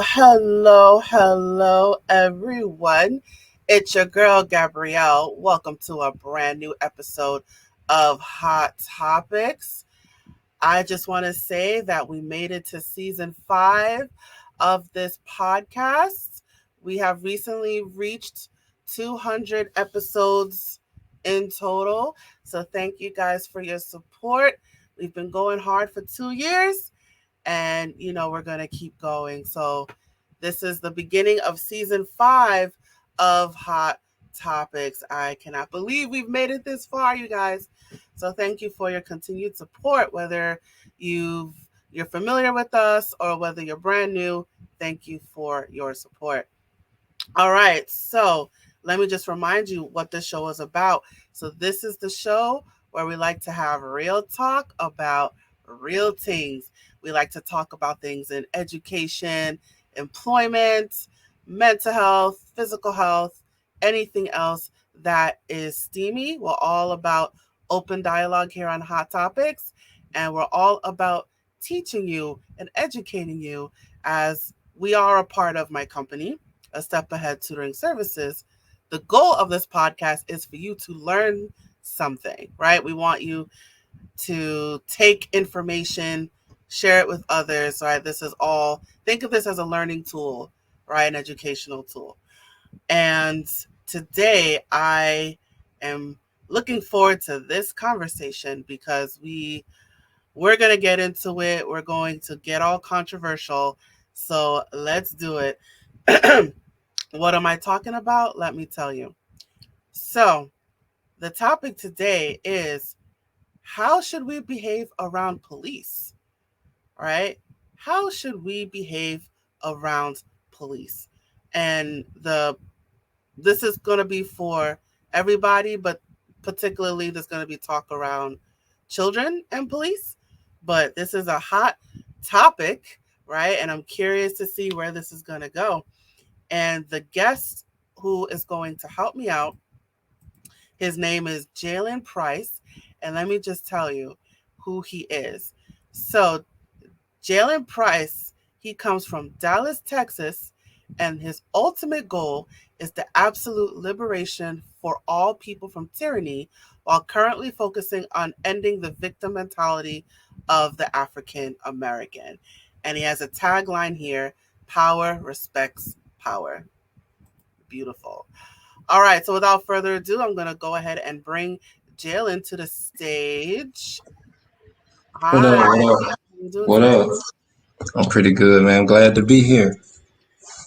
Hello, everyone. It's your girl, Gabrielle. Welcome to a brand new episode of Hot Topics. I just want to say that we made it to season 5 of this podcast. We have recently reached 200 episodes in total. So, thank you guys for your support. We've been going hard for 2 years and we're going to keep going. So this is the beginning of season 5 of Hot Topics. I cannot believe we've made it this far, you guys. So thank you for your continued support, whether you're familiar with us or whether you're brand new. Thank you for your support. All right, so let me just remind you what this show is about. So this is the show where we like to have real talk about real things. We like to talk about things in education, employment, mental health, physical health, anything else that is steamy. We're all about open dialogue here on Hot Topics, and we're all about teaching you and educating you as we are a part of my company, A Step Ahead Tutoring Services. The goal of this podcast is for you to learn something, right? We want you to take information, share it with others, right? Think of this as a learning tool, right? An educational tool. And today I am looking forward to this conversation because we're going to get into it. We're going to get all controversial. So let's do it. What am I talking about? Let me tell you. So, the topic today is how should we behave around police? Right? How should we behave around police? And this is going to be for everybody, but particularly there's going to be talk around children and police. But this is a hot topic, right? And I'm curious to see where this is going to go. And the guest who is going to help me out, his name is Jalen Price. And let me just tell you who he is. So, Jalen Price, he comes from Dallas, Texas, and his ultimate goal is the absolute liberation for all people from tyranny, while currently focusing on ending the victim mentality of the African American. And he has a tagline here: power respects power. Beautiful. All right, so without further ado, I'm going to go ahead and bring Jalen to the stage. What Hi, up? how What up? are you doing What today? up? I'm pretty good, man. Glad to be here.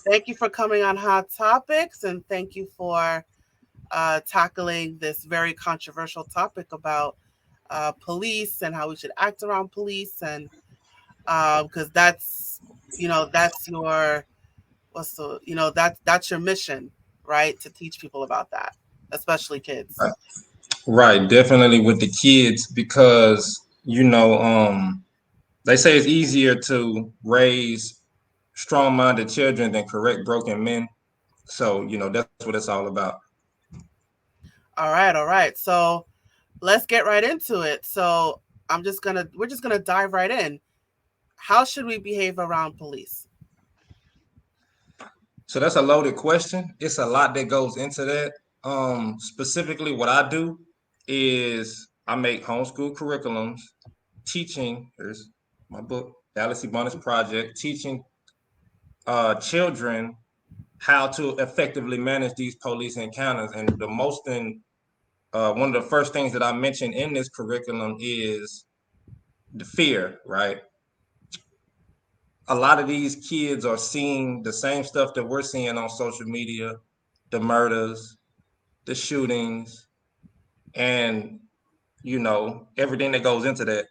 Thank you for coming on Hot Topics, and thank you for tackling this very controversial topic about police and how we should act around police, and because that's your what's the that's your mission, right? To teach people about that, especially kids. Right, definitely with the kids because they say it's easier to raise strong-minded children than correct broken men. So that's what it's all about. All right. So let's get right into it. So we're just gonna dive right in. How should we behave around police? So that's a loaded question. It's a lot that goes into that. Specifically, what I do is I make homeschool curriculums, teaching. There's my book, Dallas Ebonics Project, teaching children how to effectively manage these police encounters. And one of the first things that I mentioned in this curriculum is the fear, right? A lot of these kids are seeing the same stuff that we're seeing on social media, the murders, the shootings, and everything that goes into that.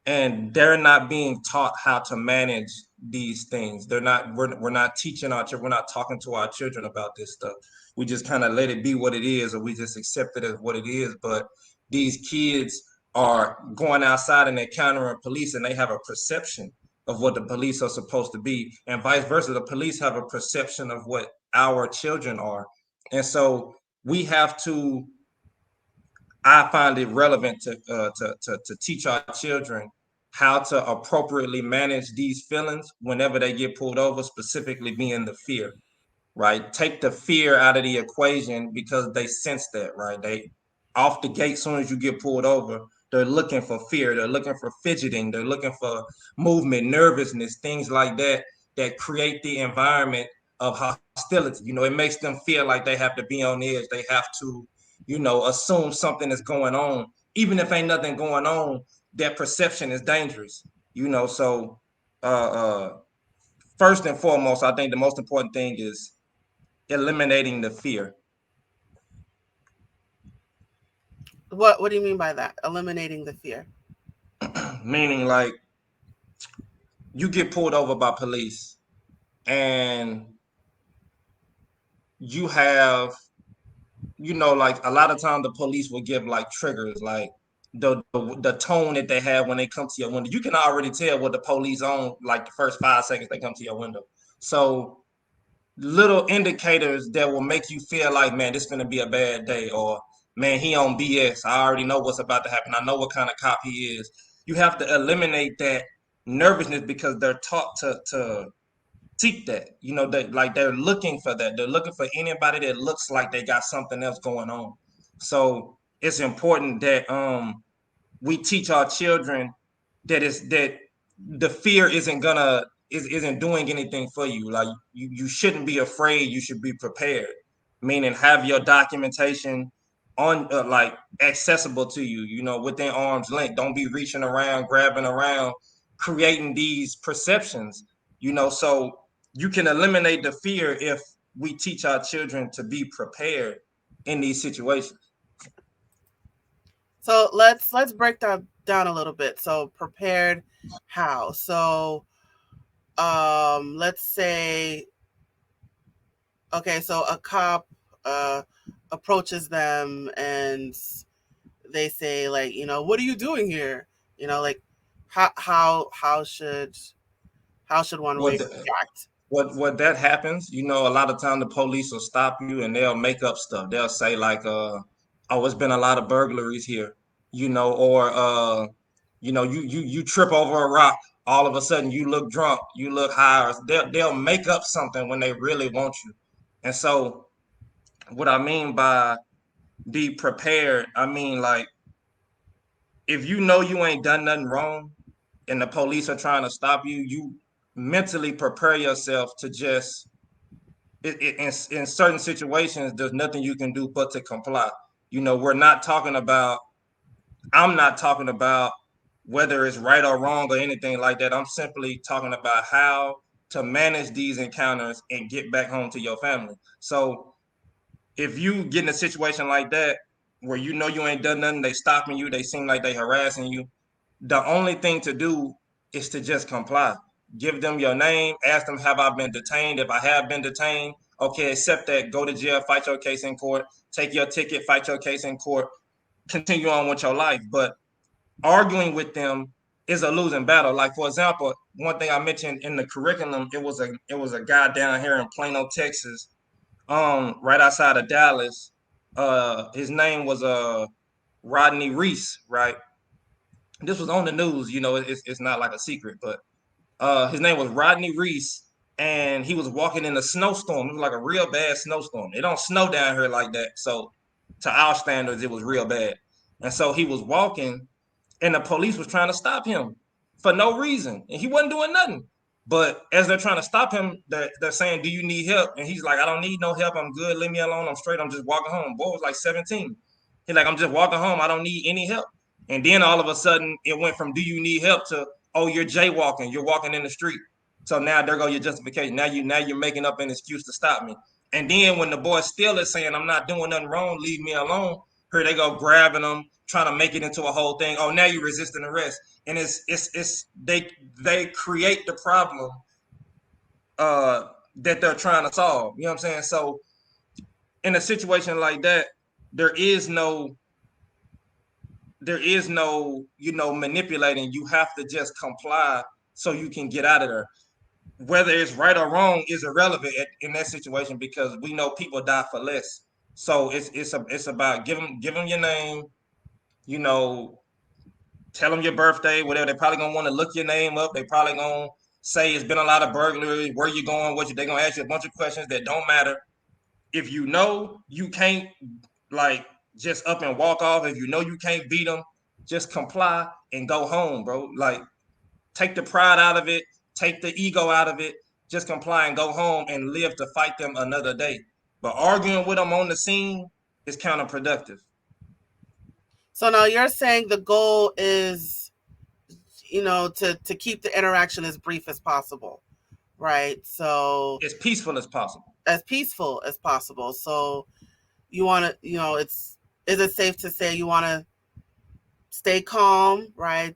And they're not being taught how to manage these things. We're not teaching our children, we're not talking to our children about this stuff. We just kind of let it be what it is, or we just accept it as what it is. But these kids are going outside and encountering police, and they have a perception of what the police are supposed to be, and vice versa. The police have a perception of what our children are. And so we have to, I find it relevant to teach our children how to appropriately manage these feelings whenever they get pulled over, specifically being the fear, right? Take the fear out of the equation because they sense that, right? They off the gate, soon as you get pulled over, they're looking for fear, they're looking for fidgeting, they're looking for movement, nervousness, things like that that create the environment of hostility. It makes them feel like they have to be on edge. They have to, assume something is going on, even if ain't nothing going on. That perception is dangerous. So uh, uh, first and foremost, I think the most important thing is eliminating the fear. What do you mean by that? Eliminating the fear. Meaning, like, you get pulled over by police and you have, like, a lot of times the police will give like triggers, like the tone that they have when they come to your window. You can already tell what the police on like the first 5 seconds they come to your window. So little indicators that will make you feel like, man, this is gonna be a bad day, or man, he on BS. I already know what's about to happen. I know what kind of cop he is. You have to eliminate that nervousness because they're taught to seek that. They like they're looking for that. They're looking for anybody that looks like they got something else going on. So it's important that we teach our children that the fear isn't doing anything for you. Like you shouldn't be afraid. You should be prepared. Meaning have your documentation on like accessible to you. Within arm's length. Don't be reaching around, grabbing around, creating these perceptions. So you can eliminate the fear if we teach our children to be prepared in these situations. So let's break that down a little bit. So prepared how? So let's say, okay, so a cop uh approaches them and they say, like, what are you doing here? Like, how should one What react? what that happens, a lot of time the police will stop you and they'll make up stuff. They'll say like, oh, it's been a lot of burglaries here, or you trip over a rock, all of a sudden you look drunk, you look high, or they'll make up something when they really want you. And so what I mean by be prepared, I mean, like, if you know you ain't done nothing wrong and the police are trying to stop you, you mentally prepare yourself to just in certain situations, there's nothing you can do but to comply. We're not talking about, I'm not talking about whether it's right or wrong or anything like that. I'm simply talking about how to manage these encounters and get back home to your family. So if you get in a situation like that where you ain't done nothing, they stopping you, they seem like they harassing you, the only thing to do is to just comply. Give them your name, ask them, have I been detained? If I have been detained, okay, accept that, go to jail, fight your case in court, take your ticket, fight your case in court, continue on with your life. But arguing with them is a losing battle. Like, for example, one thing I mentioned in the curriculum, it was a guy down here in Plano, Texas, right outside of Dallas. His name was Rodney Reese, right? This was on the news. It's not like a secret, but his name was Rodney Reese, and he was walking in a snowstorm. It was like a real bad snowstorm. It don't snow down here like that, so to our standards, it was real bad. And so he was walking, and the police was trying to stop him for no reason, and he wasn't doing nothing. But as they're trying to stop him, they're saying, "Do you need help?" And he's like, "I don't need no help. I'm good. Leave me alone. I'm straight. I'm just walking home." Boy was like 17. He's like, "I'm just walking home. I don't need any help." And then all of a sudden, it went from "Do you need help" to "Oh, you're jaywalking. You're walking in the street." So now there go your justification. Now you're making up an excuse to stop me. And then when the boy still is saying, "I'm not doing nothing wrong. Leave me alone." Here they go grabbing them, trying to make it into a whole thing. Oh, now you're resisting arrest, and it's they create the problem that they're trying to solve. You know what I'm saying? So in a situation like that, there is no manipulating. You have to just comply so you can get out of there. Whether it's right or wrong is irrelevant in that situation because we know, people die for less. So it's about give them your name, you know, ask them, have I been detained? If I have been detained, okay, accept that, go to jail, fight your case in court, continue on with your life. But arguing with them is a losing battle. Like, for example, one thing I mentioned in the curriculum, it was a guy down here in Plano, Texas, right outside of Dallas, his name was Rodney Reese, and he was walking in a snowstorm. It was like a real bad snowstorm. It don't snow down here like that, so to our standards, it was real bad. And so he was walking, and the police was trying to stop him for no reason. tell them your birthday, whatever. They probably gonna want to look your name up. They probably gonna say it's been a lot of burglary. Where you going? They gonna ask you a bunch of questions that don't matter. If you know you can't like just up and walk off, if you know you can't beat them, just comply and go home, bro. Like take the pride out of it, take the ego out of it. Just comply and go home and live to fight them another day. But arguing with them on the scene is counterproductive. So now you're saying the goal is, to keep the interaction as brief as possible, right? So As peaceful as possible. as peaceful as possible. So you want to, is it safe to say you want to stay calm, right?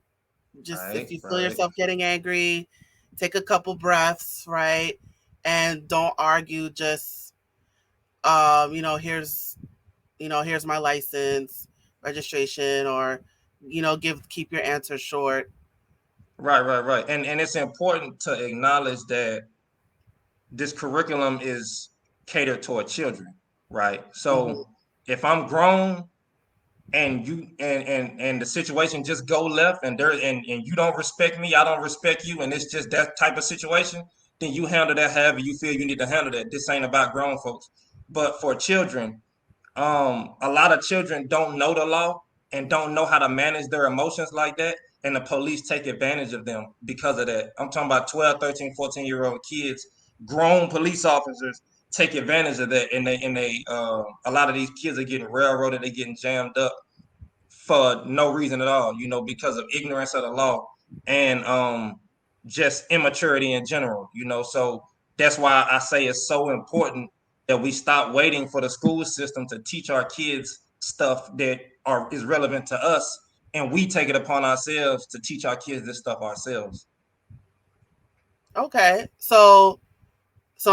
Just if Right, you feel right. yourself getting angry, take a couple breaths, right? And don't argue. Just, here's my license, registration, or, keep your answer short. Right. And it's important to acknowledge that this curriculum is catered toward children, right? Hmm. So if I'm grown and you and the situation just go left and and you don't respect me, I don't respect you, and it's just that type of situation, then you handle that however you feel you need to handle that. This ain't about grown folks. But for children, a lot of children don't know the law and don't know how to manage their emotions like that, and the police take advantage of them because of that. I'm talking about 12, 13, 14-year-old kids. Grown police officers take advantage of that, and a lot of these kids are getting railroaded, they're getting jammed up for no reason at all, because of ignorance of the law and just immaturity in general, So that's why I say it's so important that we stop waiting for the school system to teach our kids stuff that is relevant to us, and we take it upon ourselves to teach our kids this stuff ourselves. Okay. So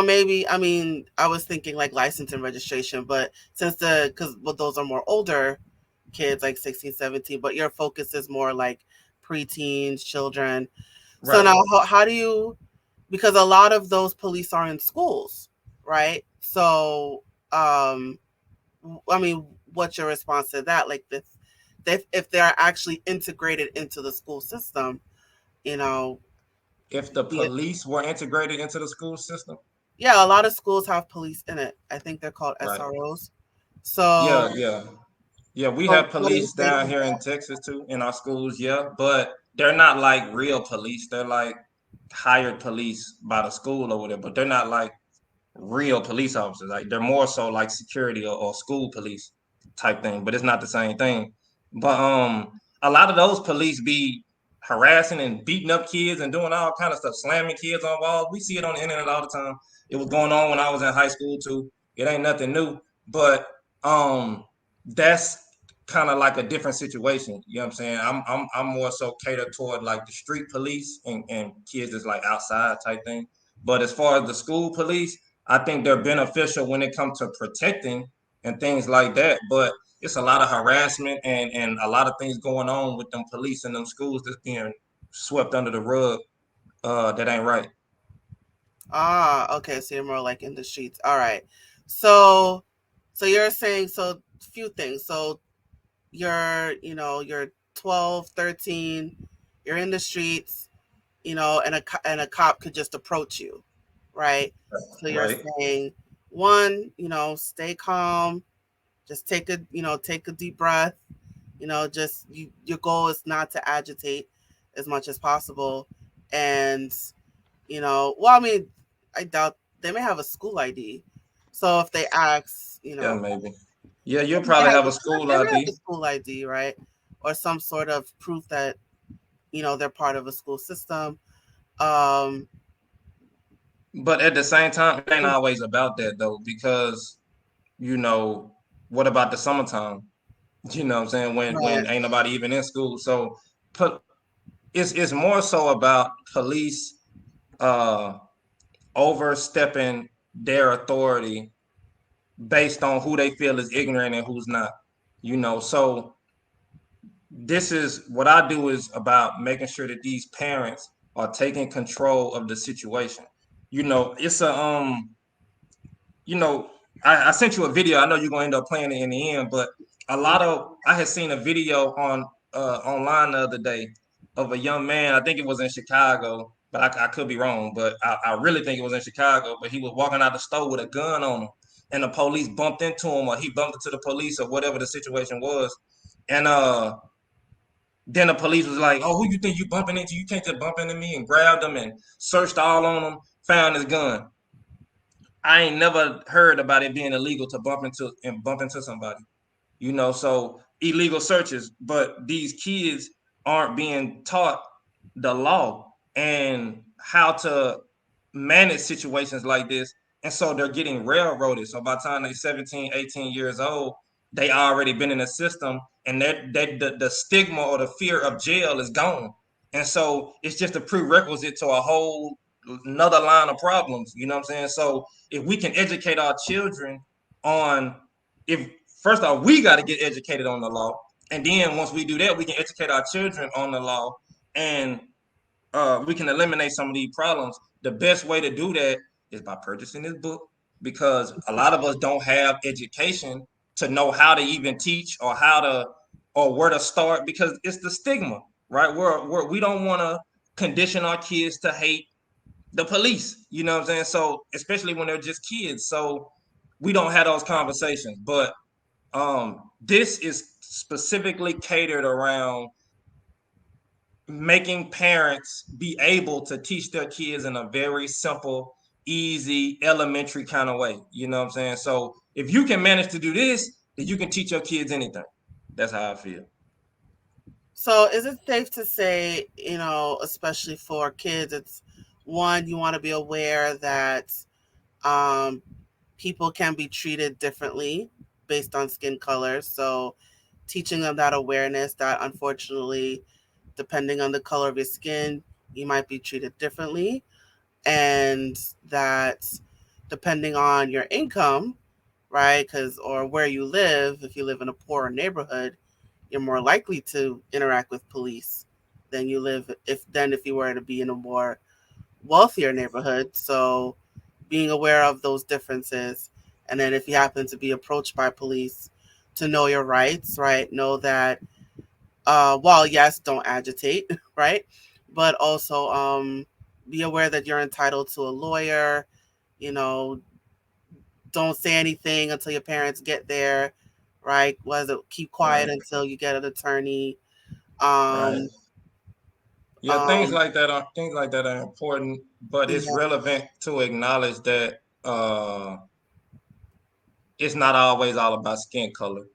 maybe, I mean, I was thinking like license and registration, but because those are more older kids, like 16, 17, but your focus is more like preteens, children. So Right. now, how do you, because a lot of those police are in schools, right? So, I mean, what's your response to that? Like, if they're actually integrated into the school system, you know, If the yeah, police were integrated into the school system, yeah, a lot of schools have police in it. I think they're called right. SROs. So, Yeah, we so have what do you police think down of here in Texas too, in our schools, yeah, but they're not like real police. They're like hired police by the school or whatever, but they're not like real police officers. Like they're more so like security or school police type thing, but it's not the same thing. But a lot of those police be harassing and beating up kids and doing all kind of stuff, slamming kids on walls. We see it on the internet all the time. It was going on when I was in high school too. It ain't nothing new, but that's kind of like a different situation. You know what I'm saying? I'm more so catered toward like the street police and kids that's like outside type thing. But as far as the school police, I think they're beneficial when it comes to protecting and things like that. But it's a lot of harassment and a lot of things going on with them police and them schools that's being swept under the rug. That ain't right. okay, so you're more like in the streets. All right. So, you're saying, so few things. So you're 12, 13, you're in the streets, and a cop could just approach you, right? So you're Right. saying, one, stay calm, just take a deep breath, just your goal is not to agitate as much as possible. And, well, I mean, I doubt they may have a school ID. So if they ask, Yeah, maybe. Yeah, they you'll may probably have, have a school they may have a ID. school ID, right? Or some sort of proof that, they're part of a school system. Um, But at the same time, it ain't always about that though, because you know, what about the summertime? You know what I'm saying? right. When ain't nobody even in school. So put it's more so about police uh overstepping their authority based on who they feel is ignorant and who's not. So this is what I do is about making sure that these parents are taking control of the situation. It's a you know, I sent you a video. I know you're gonna end up playing it in the end, but I had seen a video on online the other day of a young man. I think it was in Chicago, but I could be wrong. But I really think it was in Chicago. But he was walking out the store with a gun on him, and the police bumped into him, or he bumped into the police, or whatever the situation was. And then the police was like, "Oh, who you think you bumping into? You can't just bump into me," and grabbed him and searched all on him, found his gun. I ain't never heard about it being illegal to bump into somebody. So illegal searches, but these kids aren't being taught the law and how to manage situations like this. And so they're getting railroaded. So by the time they're 17, 18 years old, they already been in the system, and the stigma or the fear of jail is gone. And so it's just a prerequisite to a whole another line of problems. You know what I'm saying? So if we can educate our children on, if first off, we got to get educated on the law. And then once we do that, we can educate our children on the law, and we can eliminate some of these problems. The best way to do that is by purchasing this book, because a lot of us don't have education to know how to even teach, or how to, or where to start, because it's the stigma, right? We don't want to condition our kids to hate the police. You know what I'm saying? So especially when they're just kids. So we don't have those conversations. But this is specifically catered around making parents be able to teach their kids in a very simple, easy, elementary kind of way. You know what I'm saying? So if you can manage to do this, then you can teach your kids anything. That's how I feel. So is it safe to say, especially for kids, it's one, you want to be aware that um, people can be treated differently based on skin color. So teaching them that awareness that unfortunately, depending on the color of your skin, you might be treated differently. And that depending on your income, right? Because, or where you live, if you live in a poorer neighborhood, you're more likely to interact with police than if you were to be in a more wealthier neighborhood. So being aware of those differences, and then if you happen to be approached by police, to know your rights, right? Know that while yes, don't agitate, right? But also be aware that you're entitled to a lawyer. You know, don't say anything until your parents get there, right? Was it keep quiet Right. until you get an attorney? Right. Um, Yeah, um, things like that are important, but it's yeah. relevant to acknowledge that it's not always all about skin color.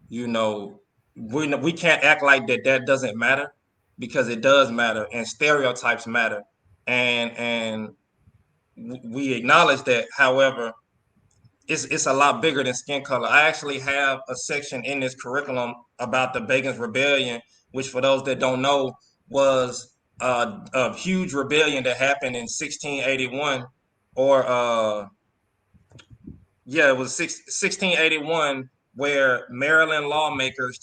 You know, we can't act like that doesn't matter, because it does matter, and stereotypes matter, and we acknowledge that. However, it's a lot bigger than skin color. I actually have a section in this curriculum about the Bacon's Rebellion, which, for those that don't know, was a huge rebellion that happened in 1681, or yeah, it was 1681, where Maryland lawmakers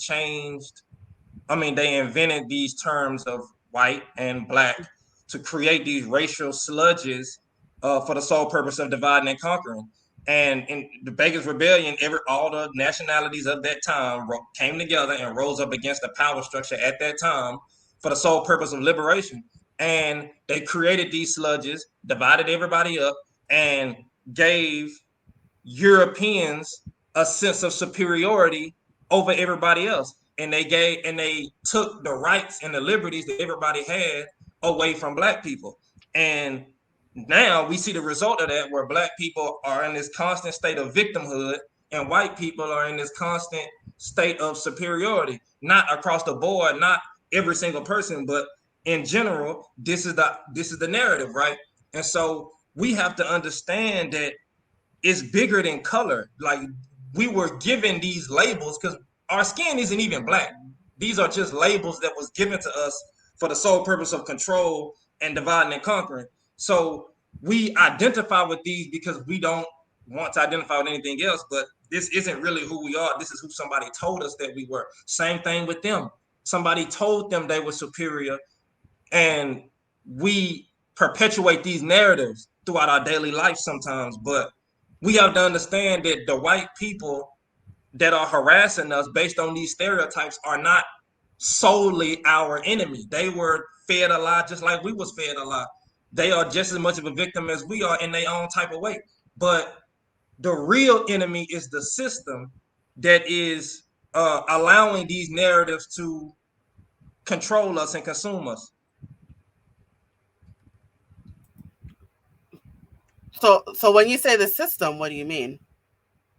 they invented these terms of white and black to create these racial sludges for the sole purpose of dividing and conquering. And in the Bacon's Rebellion, all the nationalities of that time came together and rose up against the power structure at that time for the sole purpose of liberation. And they created these sludges, divided everybody up, and gave Europeans a sense of superiority over everybody else. And they took the rights and the liberties that everybody had away from black people. And now we see the result of that, where black people are in this constant state of victimhood, and white people are in this constant state of superiority. Not across the board, not every single person, but in general, this is the narrative, right? And so we have to understand that it's bigger than color. Like, we were given these labels because our skin isn't even black. These are just labels that was given to us for the sole purpose of control and dividing and conquering. So we identify with these because we don't want to identify with anything else. But this isn't really who we are. This is who somebody told us that we were. Same thing with them. Somebody told them they were superior, and we perpetuate these narratives throughout our daily life sometimes. But we have to understand that the white people that are harassing us based on these stereotypes are not solely our enemy. They were fed a lie just like we was fed a lie. They are just as much of a victim as we are in their own type of way. But the real enemy is the system that is allowing these narratives to control us and consume us. So when you say the system, what do you mean?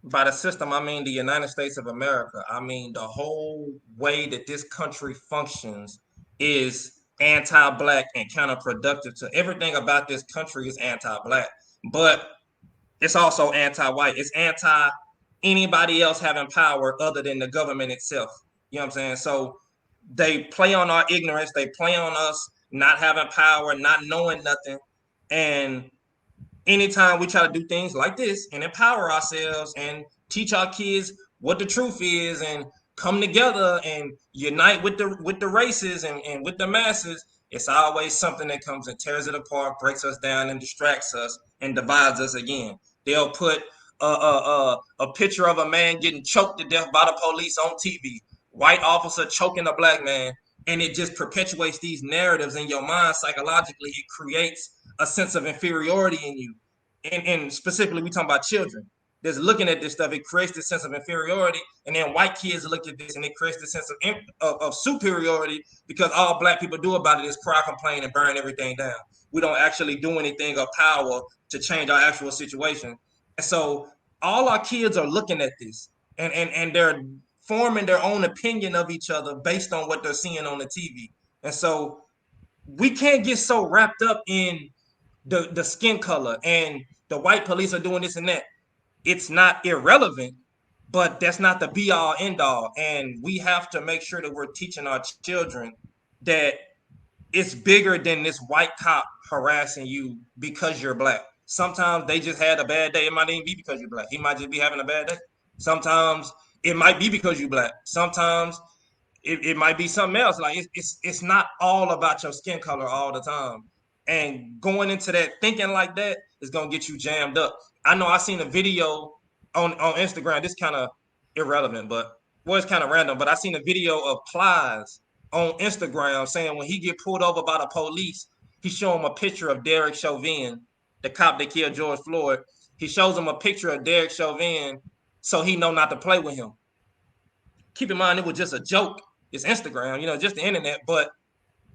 By the system, I mean the United States of America. I mean the whole way that this country functions is anti-black and counterproductive to everything about this country is anti-black. But it's also anti-white. It's anti anybody else having power other than the government itself. You know what I'm saying? So they play on our ignorance. They play on us not having power, not knowing nothing. And anytime we try to do things like this and empower ourselves and teach our kids what the truth is and come together and unite with the races and with the masses, it's always something that comes and tears it apart, breaks us down, and distracts us and divides us again. They'll put a picture of a man getting choked to death by the police on TV, white officer choking a black man, and it just perpetuates these narratives in your mind psychologically. It creates a sense of inferiority in you. And specifically, we talking about children. That's looking at this stuff, it creates this sense of inferiority, and then white kids look at this, and it creates this sense of superiority because all black people do about it is cry, complain, and burn everything down. We don't actually do anything of power to change our actual situation, and so all our kids are looking at this, and they're forming their own opinion of each other based on what they're seeing on the TV, and so we can't get so wrapped up in the skin color and the white police are doing this and that. It's not irrelevant, but that's not the be all end all. And we have to make sure that we're teaching our children that it's bigger than this white cop harassing you because you're black. Sometimes they just had a bad day. It might even be because you're black. He might just be having a bad day. Sometimes it might be because you're black. Sometimes it might be something else. Like it's not all about your skin color all the time. And going into that thinking like that is gonna get you jammed up. I know I seen a video on Instagram. This kind of irrelevant, but well, it's kind of random. But I seen a video of Plies on Instagram saying when he get pulled over by the police, he show him a picture of Derek Chauvin, the cop that killed George Floyd. He shows him a picture of Derek Chauvin so he know not to play with him. Keep in mind, it was just a joke. It's Instagram, just the internet. But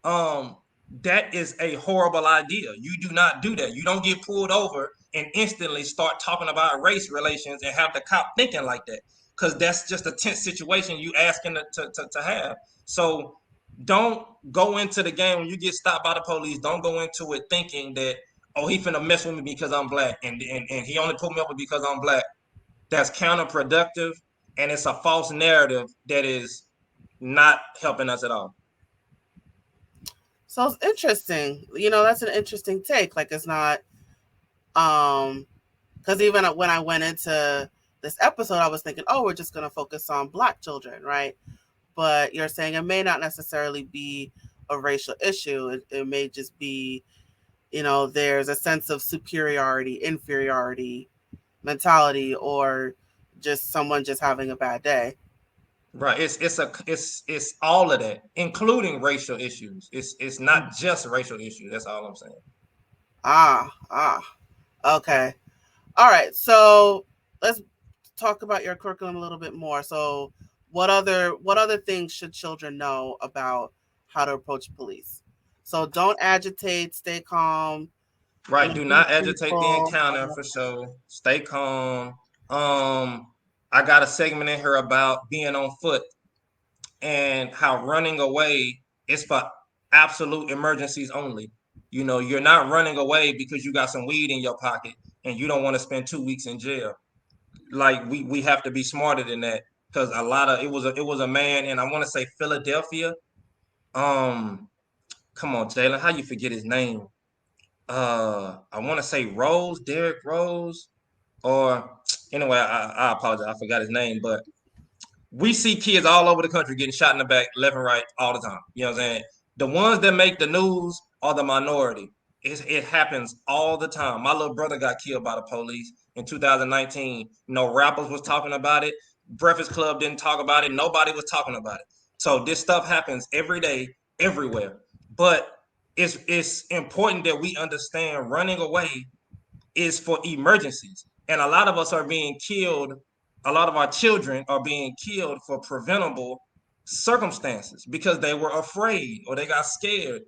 um, that is a horrible idea. You do not do that. You don't get pulled over and instantly start talking about race relations and have the cop thinking like that, because that's just a tense situation you asking to have. So don't go into the game when you get stopped by the police. Don't go into it thinking that, oh, he finna mess with me because I'm black and he only pulled me over because I'm black. That's counterproductive, and it's a false narrative that is not helping us at all. So it's interesting. That's an interesting take. Like it's not because even when I went into this episode, I was thinking, oh, we're just going to focus on black children, right? But you're saying it may not necessarily be a racial issue. It may just be, there's a sense of superiority, inferiority mentality, or just someone just having a bad day. Right. It's all of that, including racial issues. It's not just racial issues. That's all I'm saying. Ah. Okay. All right. So let's talk about your curriculum a little bit more. So what other things should children know about how to approach police? So don't agitate, stay calm, Right. Do be not agitate the peaceful. encounter for sure. Stay calm. I got a segment in here about being on foot and how running away is for absolute emergencies only. You're not running away because you got some weed in your pocket and you don't want to spend 2 weeks in jail. Like we have to be smarter than that, because a lot of it was a man, and I want to say Philadelphia. Um, Come on, Jalen, how you forget his name? I want to say Rose, Derek Rose, or anyway, I apologize, I forgot his name, but we see kids all over the country getting shot in the back, left and right, all the time. You know what I'm saying? The ones that make the news are the minority. It happens all the time. My little brother got killed by the police in 2019. No rappers was talking about it. Breakfast Club didn't talk about it. Nobody was talking about it. So this stuff happens every day, everywhere. But it's important that we understand running away is for emergencies. And a lot of us are being killed. A lot of our children are being killed for preventable circumstances because they were afraid or they got scared.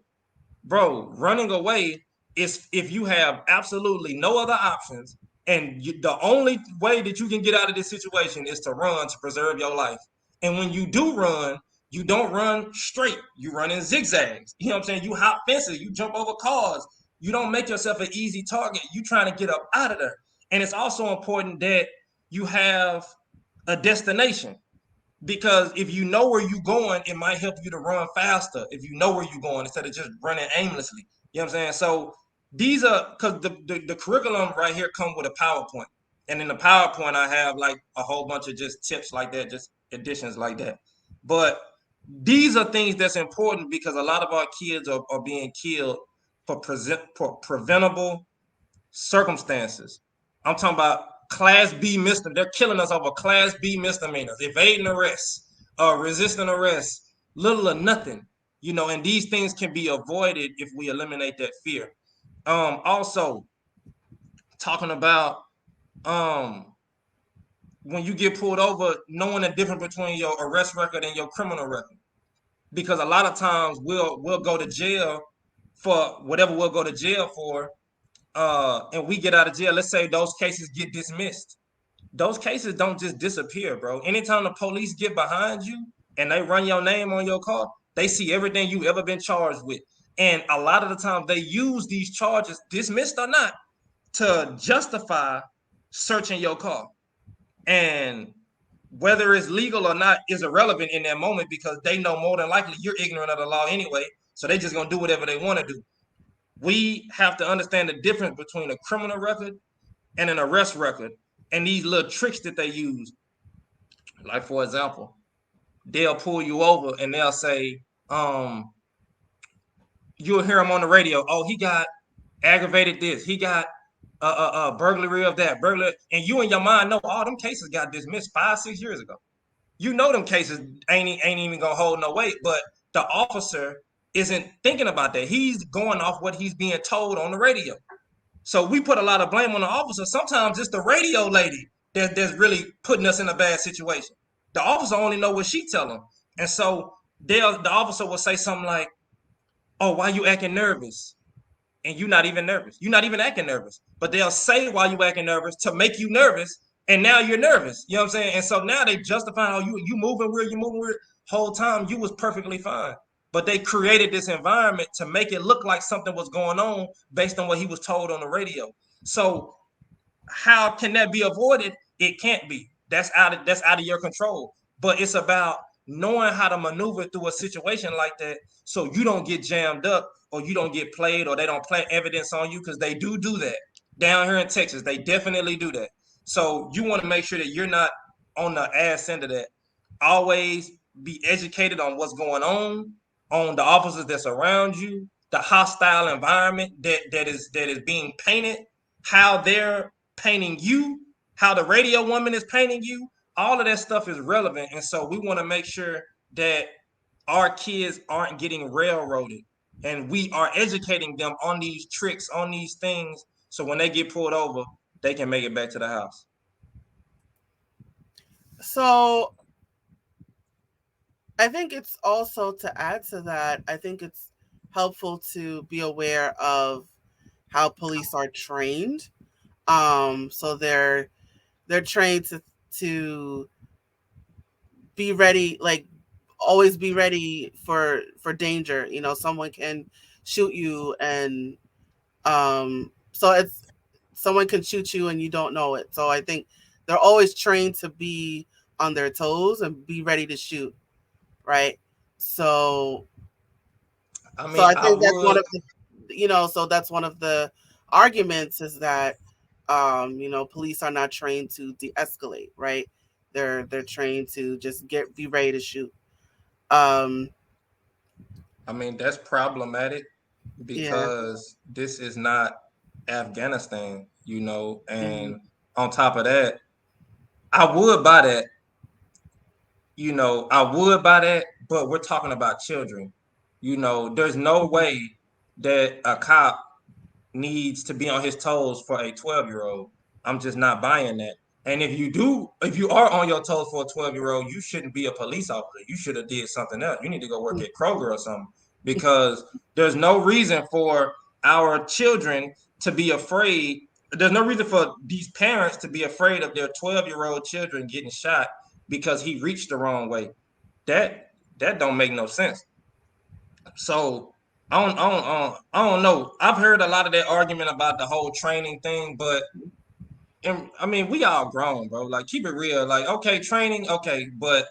Bro, running away is if you have absolutely no other options and the only way that you can get out of this situation is to run to preserve your life. And when you do run, you don't run straight. You run in zigzags. You know what I'm saying? You hop fences, you jump over cars. You don't make yourself an easy target. You trying to get up out of there. And it's also important that you have a destination because if you know where you're going, it might help you to run faster if you know where you're going instead of just running aimlessly. You know what I'm saying? So these are because the curriculum right here come with a PowerPoint. And in the PowerPoint, I have like a whole bunch of just tips like that, just additions like that. But these are things that's important because a lot of our kids are being killed for preventable circumstances. I'm talking about Class B misdemeanors. They're killing us over Class B misdemeanors, evading arrest, resisting arrest, little or nothing. You know, and these things can be avoided if we eliminate that fear. Also, talking about um, when you get pulled over, knowing the difference between your arrest record and your criminal record, because a lot of times we'll go to jail for whatever we'll go to jail for, and we get out of jail. Let's say those cases get dismissed. Those cases don't just disappear, bro. Anytime the police get behind you and they run your name on your car, they see everything you've ever been charged with. And a lot of the time they use these charges, dismissed or not, to justify searching your car. And whether it's legal or not is irrelevant in that moment because they know more than likely you're ignorant of the law anyway. So they just gonna do whatever they want to do. We have to understand the difference between a criminal record and an arrest record and these little tricks that they use. Like, for example, they'll pull you over and they'll say, you'll hear them on the radio. Oh, he got aggravated this. He got burglary of that, burglary. And you in your mind know all them cases got dismissed 5-6 years ago. You know them cases ain't even gonna hold no weight, but the officer isn't thinking about that. He's going off what he's being told on the radio. So we put a lot of blame on the officer. Sometimes it's the radio lady that's really putting us in a bad situation. The officer only know what she tell him. And so the officer will say something like, oh, why you acting nervous? And you're not even nervous. You're not even acting nervous. But they'll say why you acting nervous to make you nervous. And now you're nervous. You know what I'm saying? And so now they justify, oh, you moving weird, you moving weird. Whole time you was perfectly fine. But they created this environment to make it look like something was going on based on what he was told on the radio. So how can that be avoided? It can't be. That's out of your control. But it's about knowing how to maneuver through a situation like that so you don't get jammed up or you don't get played or they don't plant evidence on you because they do that down here in Texas. They definitely do that. So you want to make sure that you're not on the ass end of that. Always be educated on what's going on the officers that's around you, the hostile environment that is being painted, how they're painting you, how the radio woman is painting you. All of that stuff is relevant. And so we want to make sure that our kids aren't getting railroaded and we are educating them on these tricks, on these things. So when they get pulled over, they can make it back to the house. So I think it's also to add to that, I think it's helpful to be aware of how police are trained. So they're trained to be ready, like always be ready for danger. You know, someone can shoot you, and so it's someone can shoot you and you don't know it. So I think they're always trained to be on their toes and be ready to shoot, right? So I so mean, I I think that's one would. of the, so that's one of the arguments is that police are not trained to de-escalate, right? They're trained to just be ready to shoot. Um, I mean, that's problematic yeah. because this is not Afghanistan, you know, Hmm. and on top of that, I would buy that I would buy that, but we're talking about children. There's no Mhm. way that a cop needs to be on his toes for a 12-year-old. I'm just not buying that. And if you are on your toes for a 12-year-old, you shouldn't be a police officer. You should have did something else. You need to go work at Kroger or something, because there's no reason for our children to be afraid. There's no reason for these parents to be afraid of their 12-year-old children getting shot because he reached the wrong way. That that don't make no sense. So I don't know. I've heard a lot of that argument about the whole training thing, but I mean, we all grown, bro. Like, keep it real. Like, okay, training, okay, but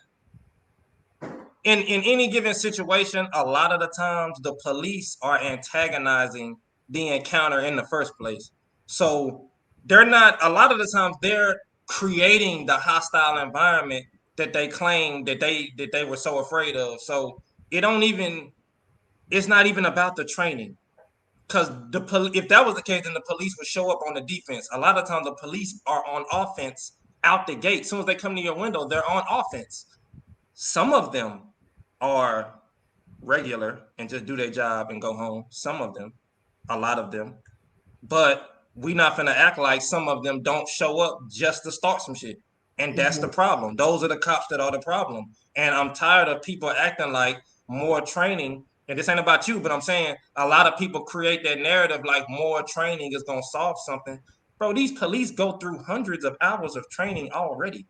in any given situation, a lot of the times the police are antagonizing the encounter in the first place. So they're not. A lot of the times they're creating the hostile environment that they claim that they were so afraid of. So it don't even. It's not even about the training. Because if that was the case, then the police would show up on the defense. A lot of times, the police are on offense out the gate. As soon as they come to your window, they're on offense. Some of them are regular and just do their job and go home. Some of them, a lot of them, but we not gonna act like some of them don't show up just to start some shit. And that's the Mhm. problem. Those are the cops that are the problem. And I'm tired of people acting like more training. And this ain't about you, but I'm saying a lot of people create that narrative like more training is gonna solve something. Bro, these police go through hundreds of hours of training already.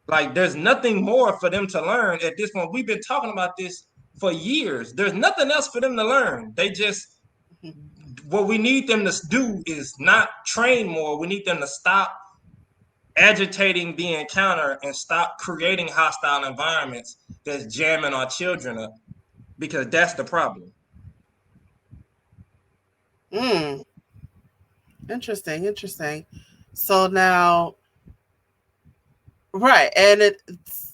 Like, there's nothing more for them to learn at this point. We've been talking about this for years. There's nothing else for them to learn. They just Mhm. what we need them to do is not train more. We need them to stop agitating the encounter and stop creating hostile environments that's jamming our children up, because that's the problem. Mm. Interesting, interesting. So now, right, and it's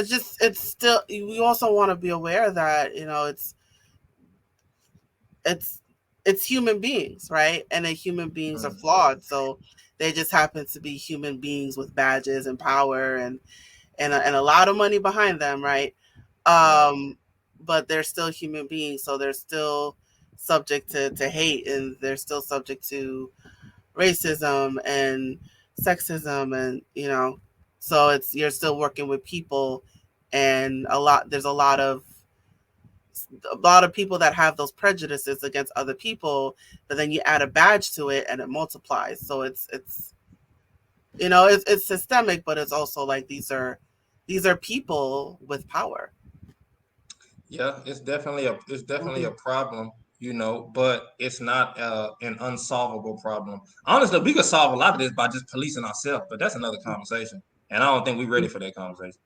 just it's still we also want to be aware that it's it's human beings, right? And the human beings are Mm. flawed, so they just happen to be human beings with badges and power and a lot of money behind them, right? Right. But they're still human beings, so they're still subject to hate, and they're still subject to racism and sexism, and so it's you're still working with people, and there's a lot of people that have those prejudices against other people, but then you add a badge to it and it multiplies. So it's systemic, but it's also like these are people with power. Yeah, it's definitely Hmm. a problem, but it's not an unsolvable problem. Honestly, we could solve a lot of this by just policing ourselves, but that's another conversation. And I don't think we're ready for that conversation.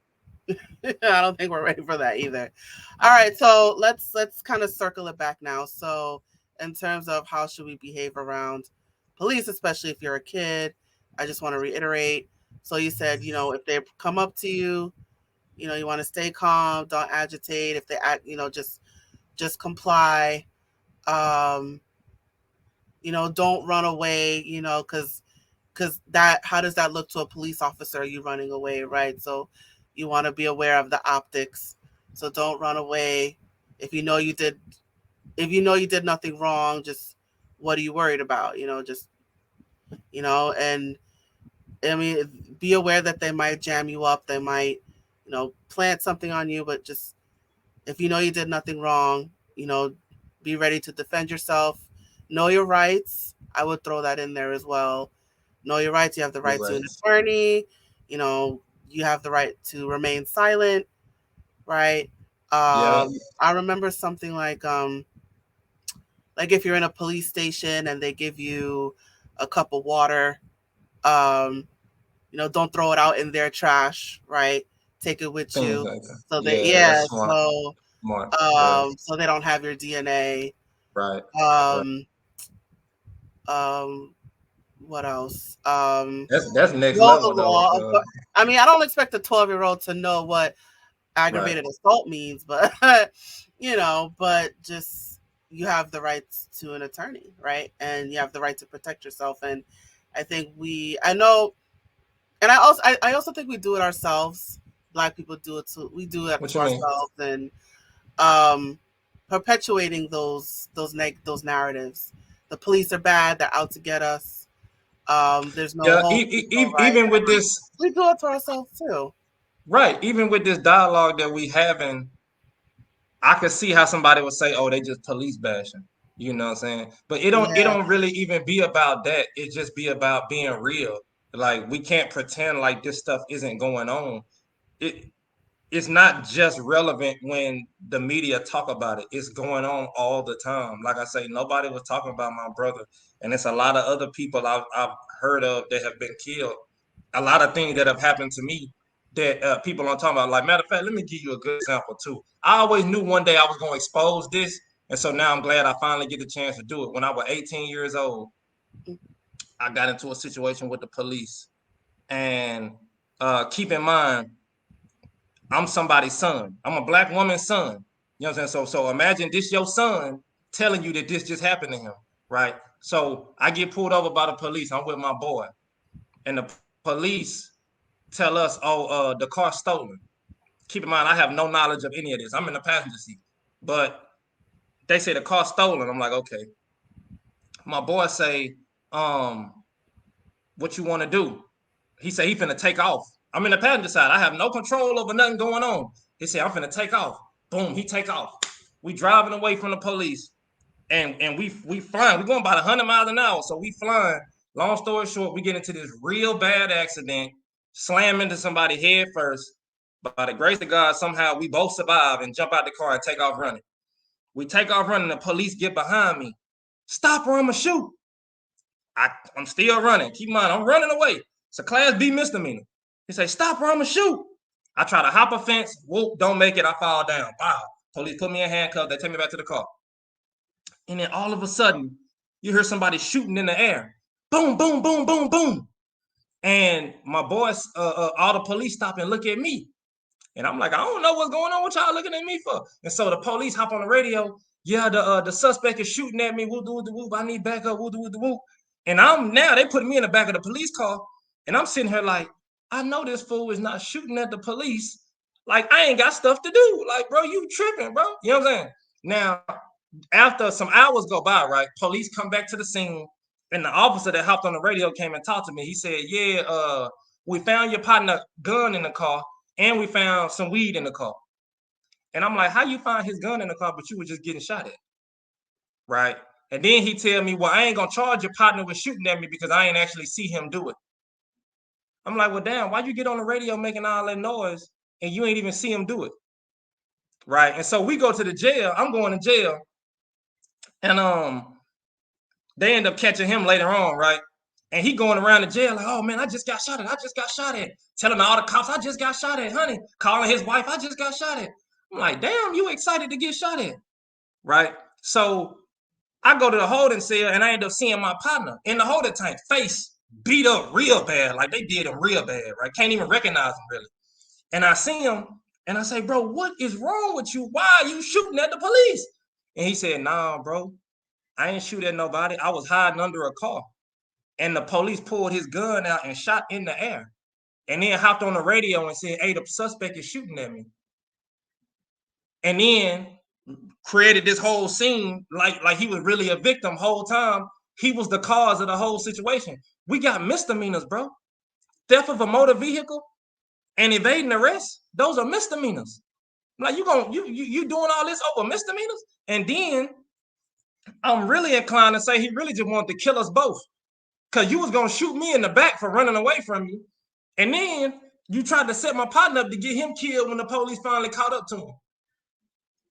I don't think we're ready for that either. All right, so let's kind of circle it back now. So, in terms of how should we behave around police, especially if you're a kid, I just want to reiterate. So you said, if they come up to you, you want to stay calm, don't agitate. If they act, just comply. Um, don't run away. Because that how does that look to a police officer? Are you running away, right? So you want to be aware of the optics. So don't run away. If you know you did if you know you did nothing wrong, just what are you worried about? Just and I mean, be aware that they might jam you up. They might, plant something on you, but just if you know you did nothing wrong, be ready to defend yourself. Know your rights. I would throw that in there as well. Know your rights. You have the You're right to right. an attorney. You know, you have the right to remain silent, right? Yeah, I remember something like if you're in a police station and they give you a cup of water, um, don't throw it out in their trash, right? Take it with things you. like that. So they Yeah, yeah, that's smart. Smart. Yeah, so they don't have your DNA. right. Right. Um, um, what else? That's next Know the level though. law. I mean, I don't expect a 12-year-old to know what Right. aggravated assault means, but but just you have the right to an attorney, right? And you have the right to protect yourself. And I think I know, and I also think we do it ourselves. Black people do it to we do it What to you mean? ourselves, and um, perpetuating those narratives. The police are bad; they're out to get us. There's no Yeah, hope. There's no right. even with this, We do it to ourselves too. right? Even with this dialogue that we having, I could see how somebody would say, "Oh, they just police bashing." You know what I'm saying? But it Yeah. don't really even be about that. It just be about being real. Like we can't pretend like this stuff isn't going on. It it's not just relevant when the media talk about it. It's going on all the time. Like I say, nobody was talking about my brother, and it's a lot of other people I've heard of that have been killed. A lot of things that have happened to me that people aren't talking about. Like matter of fact, let me give you a good example too. I always knew one day I was going to expose this, and so now I'm glad I finally get the chance to do it. When I was 18 years old, I got into a situation with the police, and keep in mind I'm somebody's son. I'm a black woman's son. You know what I'm saying? So imagine this your son telling you that this just happened to him, right? So I get pulled over by the police. I'm with my boy, and the police tell us, "Oh, the car's stolen." Keep in mind, I have no knowledge of any of this. I'm in the passenger seat, but they say the car's stolen. I'm like, okay. My boy say, um, "What you want to do?" He said he finna take off. I'm in the passenger side. I have no control over nothing going on. He said, I'm finna take off. Boom, he take off. We driving away from the police. And we flying. We going about 100 miles an hour. So we flying. Long story short, we get into this real bad accident, slam into somebody head first. By the grace of God, somehow we both survive and jump out the car and take off running. We take off running. The police get behind me. Stop or I'm going to shoot. I'm still running. Keep in mind, I'm running away. It's a class B misdemeanor. He say, stop or I'm going to shoot. I try to hop a fence. Whoop, don't make it. I fall down. Wow. Police put me in handcuffs. They take me back to the car. And then all of a sudden, you hear somebody shooting in the air. Boom, boom, boom, boom, boom. And my boys, all the police stop and look at me. And I'm like, I don't know what's going on. What y'all looking at me for? And so the police hop on the radio. Yeah, the suspect is shooting at me. Whoop, whoop, whoop. I need backup. Whoop, whoop, whoop. And I'm now they put me in the back of the police car, and I'm sitting here like, I know this fool is not shooting at the police. Like I ain't got stuff to do. Like, bro, you tripping, bro. You know what I'm saying? Now, after some hours go by, right? Police come back to the scene, and the officer that hopped on the radio came and talked to me. He said, "Yeah, we found your partner gun in the car, and we found some weed in the car." And I'm like, "How you find his gun in the car, but you were just getting shot at?" Right? And then he tell me, "Well, I ain't gonna charge your partner with shooting at me because I ain't actually see him do it." I'm like, "Well, damn, why'd you get on the radio making all that noise and you ain't even see him do it?" Right? And so we go to the jail. I'm going to jail, and they end up catching him later on, right? And he going around the jail like, "Oh man, I just got shot at. I just got shot at." Telling all the cops, "I just got shot at, honey." Calling his wife, "I just got shot at." I'm like, "Damn, you excited to get shot at?" Right? So I go to the holding cell and I end up seeing my partner in the holding tank, face beat up real bad, like they did him real bad, right? Can't even recognize him really. And I see him and I say, "Bro, what is wrong with you? Why are you shooting at the police?" And he said, "Nah, bro, I ain't shoot at nobody. I was hiding under a car." And the police pulled his gun out and shot in the air. And then hopped on the radio and said, "Hey, the suspect is shooting at me." And then created this whole scene like he was really a victim whole time. He was the cause of the whole situation. We got misdemeanors, bro. Theft of a motor vehicle and evading arrest, those are misdemeanors. Like you doing all this over misdemeanors? And then I'm really inclined to say he really just wanted to kill us both. Cause you was gonna shoot me in the back for running away from you. And then you tried to set my partner up to get him killed when the police finally caught up to him.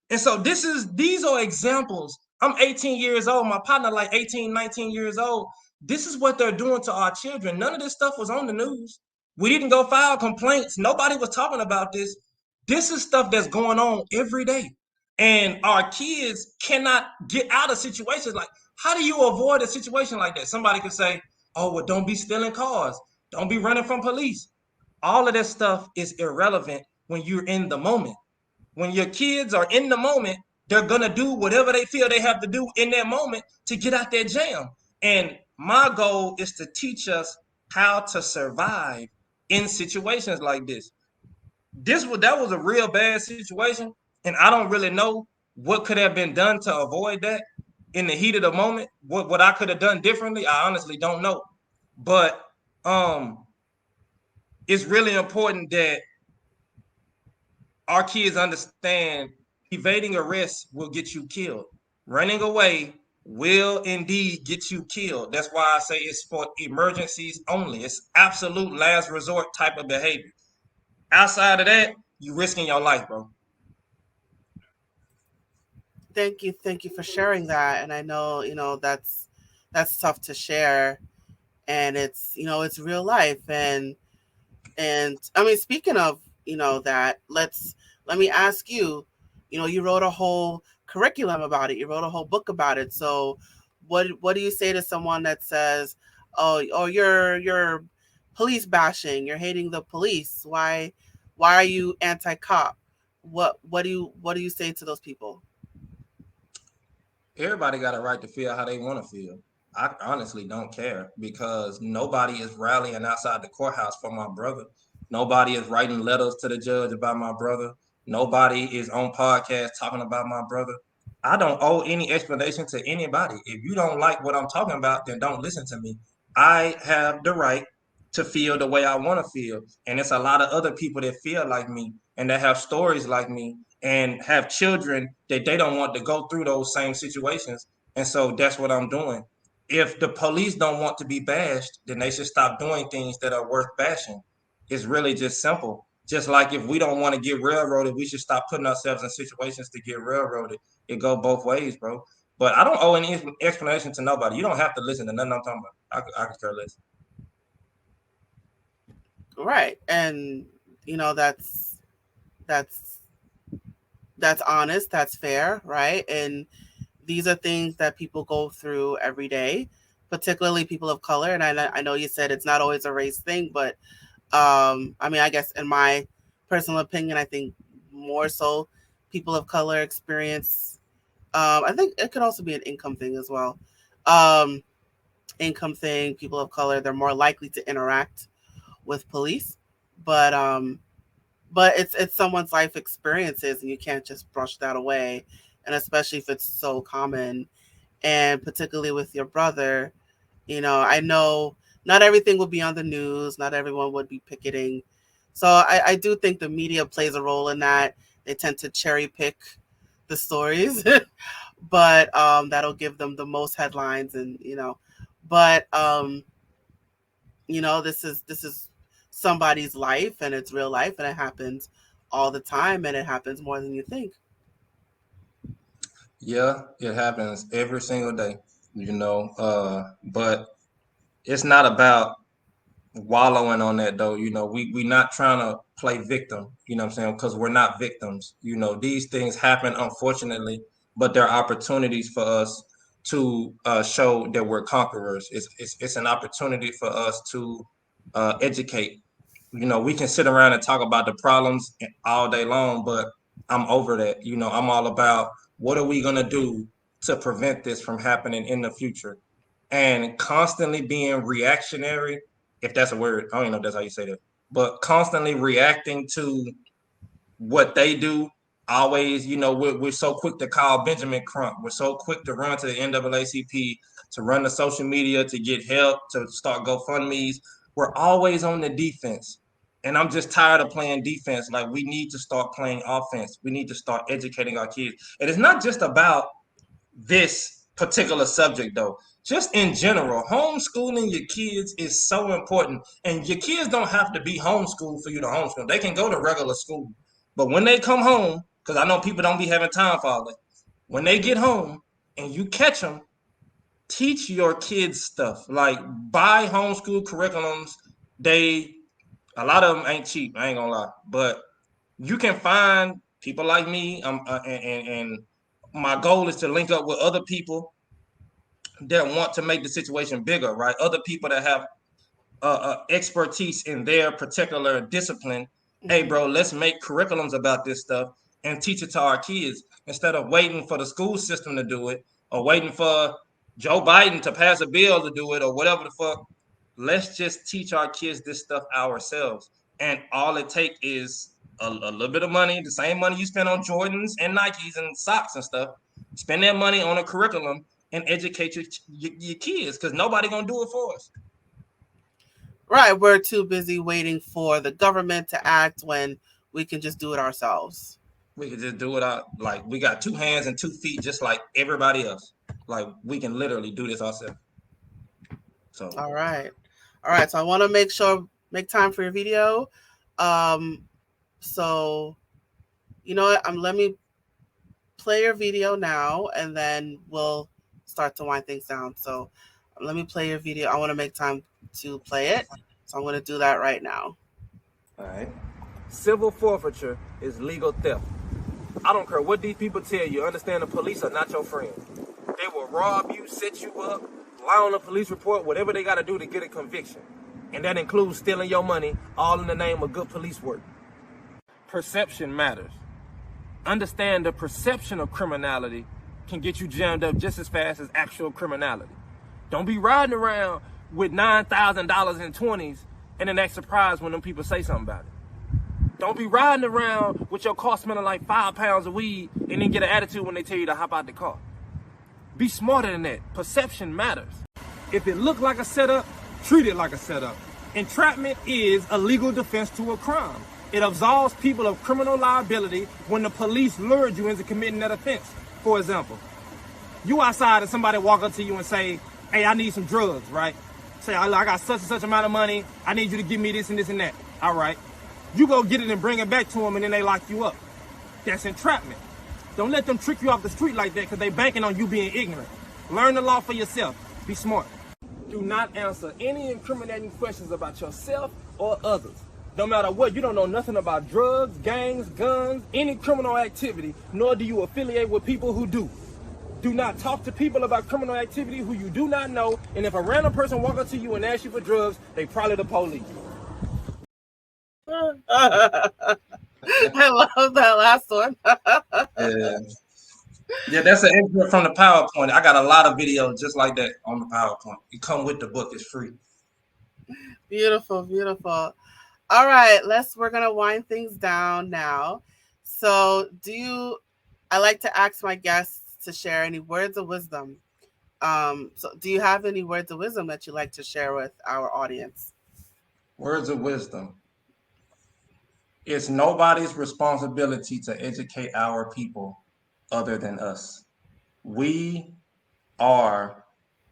And so these are examples. I'm 18 years old. My partner like 18, 19 years old. This is what they're doing to our children. None of this stuff was on the news. We didn't go file complaints. Nobody was talking about this. This is stuff that's going on every day. And our kids cannot get out of situations like, how do you avoid a situation like that? Somebody could say, "Oh, well, don't be stealing cars. Don't be running from police." All of that stuff is irrelevant when you're in the moment. When your kids are in the moment, they're gonna do whatever they feel they have to do in that moment to get out that jam. And my goal is to teach us how to survive in situations like this. that was a real bad situation, and I don't really know what could have been done to avoid that in the heat of the moment. What I could have done differently, I honestly don't know. But um, it's really important that our kids understand evading arrest will get you killed. Running away will indeed get you killed. That's why I say it's for emergencies only. It's absolute last resort type of behavior. Outside of that, you risking your life, bro. Thank you for sharing that. And I know, that's tough to share, and it's, it's real life. And I mean, speaking of, that, let me ask you, you wrote a whole curriculum about it. You wrote a whole book about it. So what do you say to someone that says, "Oh, you're police bashing. You're hating the police. Why are you anti-cop?" What do you say to those people? Everybody got a right to feel how they want to feel. I honestly don't care because nobody is rallying outside the courthouse for my brother. Nobody is writing letters to the judge about my brother. Nobody is on podcast talking about my brother. I don't owe any explanation to anybody. If you don't like what I'm talking about, then don't listen to me. I have the right to feel the way I want to feel. And it's a lot of other people that feel like me and that have stories like me and have children that they don't want to go through those same situations. And so that's what I'm doing. If the police don't want to be bashed, then they should stop doing things that are worth bashing. It's really just simple. Just like if we don't want to get railroaded, we should stop putting ourselves in situations to get railroaded. It go both ways, bro. But I don't owe any explanation to nobody. You don't have to listen to nothing I'm talking about. I could care less. Right. And that's that's honest, that's fair, right? And these are things that people go through every day, particularly people of color. And I know you said it's not always a race thing, but I mean, I guess in my personal opinion, I think more so people of color experience. I think it could also be an income thing as well. Um, Income thing, people of color, they're more likely to interact with police, but it's someone's life experiences, and you can't just brush that away. And especially if it's so common, and particularly with your brother, I know not everything will be on the news, not everyone would be picketing. So I do think the media plays a role in that. They tend to cherry pick the stories, but that'll give them the most headlines, and but this is somebody's life, and it's real life, and it happens all the time, and it happens more than you think. Yeah, it happens every single day, but it's not about wallowing on that though. We not trying to play victim, you know what I'm saying? Because we're not victims. These things happen unfortunately, but they're opportunities for us to show that we're conquerors. It's an opportunity for us to educate. We can sit around and talk about the problems all day long, but I'm over that. I'm all about what are we gonna do to prevent this from happening in the future, and constantly being reactionary, if that's a word. I don't even know if that's how you say that, but constantly reacting to what they do. Always, we're so quick to call Benjamin Crump. We're so quick to run to the NAACP, to run the social media, to get help, to start GoFundMe's. We're always on the defense. And I'm just tired of playing defense. Like, we need to start playing offense. We need to start educating our kids. And it's not just about this particular subject though. Just in general, homeschooling your kids is so important. And your kids don't have to be homeschooled for you to homeschool. They can go to regular school. But when they come home, because I know people don't be having time for all that, when they get home and you catch them, teach your kids stuff. Like, buy homeschool curriculums. They A lot of them ain't cheap, I ain't gonna lie. But you can find people like me, and my goal is to link up with other people that want to make the situation bigger, right? Other people that have expertise in their particular discipline. Hey, Hmm. bro, let's make curriculums about this stuff and teach it to our kids instead of waiting for the school system to do it or waiting for Joe Biden to pass a bill to do it or whatever the fuck. Let's just teach our kids this stuff ourselves. And all it takes is a little bit of money, the same money you spend on Jordans and Nikes and socks and stuff. Spend that money on a curriculum and educate your kids, because nobody gonna do it for us. Right. We're too busy waiting for the government to act when we can just do it ourselves. We could just do it out. Like, we got 2 hands and 2 feet, just like everybody else. Like, we can literally do this ourselves. So, All right. All right. So I want to make time for your video. Um, so you know what? Let me play your video now, and then we'll start to wind things down. So let me play your video. I want to make time to play it. So I'm going to do that right now. all right. Civil forfeiture is legal theft. I don't care what these people tell you. Understand, the police are not your friend. They will rob you, set you up, lie on a police report, whatever they got to do to get a conviction. And that includes stealing your money, all in the name of good police work. Perception matters. Understand, the perception of criminality can get you jammed up just as fast as actual criminality. Don't be riding around with $9,000 in 20s and then act surprised when them people say something about it. Don't be riding around with your car smelling like 5 pounds of weed and then get an attitude when they tell you to hop out the car. Be smarter than that. Perception matters. If it looked like a setup, treat it like a setup. Entrapment is a legal defense to a crime. It absolves people of criminal liability when the police lured you into committing that offense. For example, you outside and somebody walk up to you and say, hey, I need some drugs, right? Say, I got such and such amount of money. I need you to give me this and this and that. All right. You go get it and bring it back to them, and then they lock you up. That's entrapment. Don't let them trick you off the street like that, because they banking on you being ignorant. Learn the law for yourself. Be smart. Do not answer any incriminating questions about yourself or others. No matter what, you don't know nothing about drugs, gangs, guns, any criminal activity, nor do you affiliate with people who do. Do not talk to people about criminal activity who you do not know, and if a random person walk up to you and ask you for drugs, they probably the police. I love that last one. Yeah. Yeah, that's an excerpt from the PowerPoint. I got a lot of videos just like that on the PowerPoint. You come with the book, it's free. Beautiful, beautiful. All right, we're gonna wind things down now. So I like to ask my guests to share any words of wisdom. So do you have any words of wisdom that you like to share with our audience? Words of wisdom. It's nobody's responsibility to educate our people other than us. We are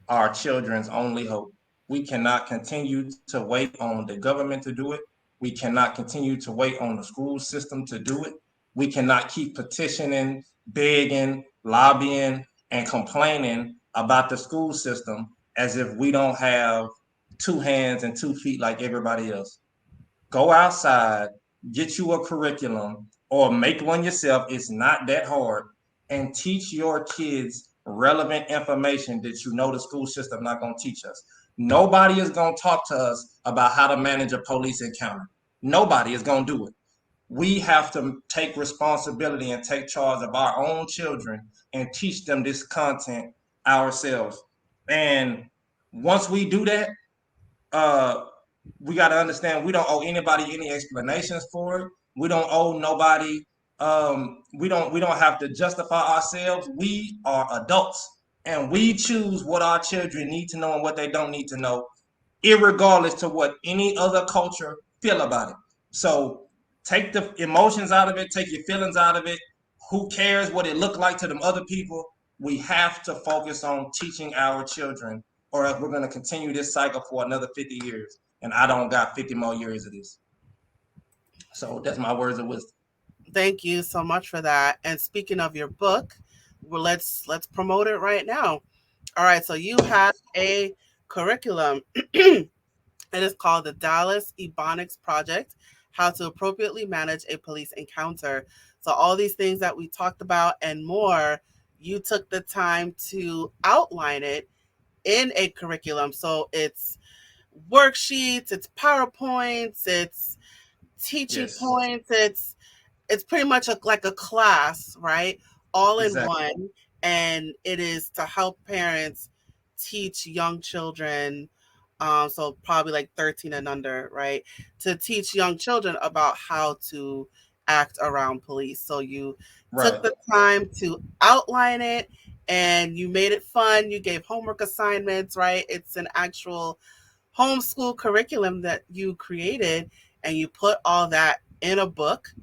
our children's only hope. We cannot continue to wait on the government to do it. We cannot continue to wait on the school system to do it. We cannot keep petitioning, begging, lobbying, and complaining about the school system as if we don't have 2 hands and 2 feet like everybody else. Go outside, get you a curriculum, or make one yourself. It's not that hard. And teach your kids relevant information that you know the school system not going to teach us. Nobody is going to talk to us about how to manage a police encounter. Nobody is going to do it. We have to take responsibility and take charge of our own children and teach them this content ourselves. And once we do that, we got to understand we don't owe anybody any explanations for it. We don't owe nobody. We don't have to justify ourselves. We are adults, and we choose what our children need to know and what they don't need to know, irregardless to what any other culture feel about it. So take the emotions out of it, take your feelings out of it. Who cares what it looked like to them other people? We have to focus on teaching our children, or else we're going to continue this cycle for another 50 years. And I don't got 50 more years of this. So that's my words of wisdom. Thank you so much for that. And speaking of your book, well, let's promote it right now. All right, so you have a curriculum. It is called the Dallas Ebonics Project: How to Appropriately Manage a Police Encounter. So all these things that we talked about and more, you took the time to outline it in a curriculum. So it's worksheets, it's PowerPoints, it's teaching Yes, points, it's pretty much like a class, right? All in exactly. one. And it is to help parents teach young children, so probably like 13 and under, right? To teach young children about how to act around police. So you took Right. the time to outline it and you made it fun. You gave homework assignments, right? It's an actual homeschool curriculum that you created and you put all that in a book.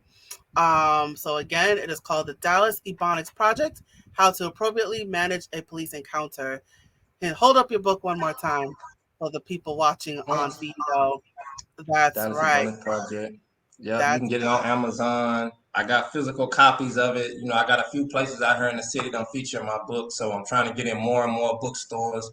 So again, it is called the Dallas Ebonics Project: How to Appropriately Manage a Police Encounter. And hold up your book one more time for the people watching on video. That's Dynasty right. Bonus Project. Yep, you can That's get it on Amazon. I got physical copies of it. You know, I got a few places out here in the city that feature my book, so I'm trying to get in more and more bookstores.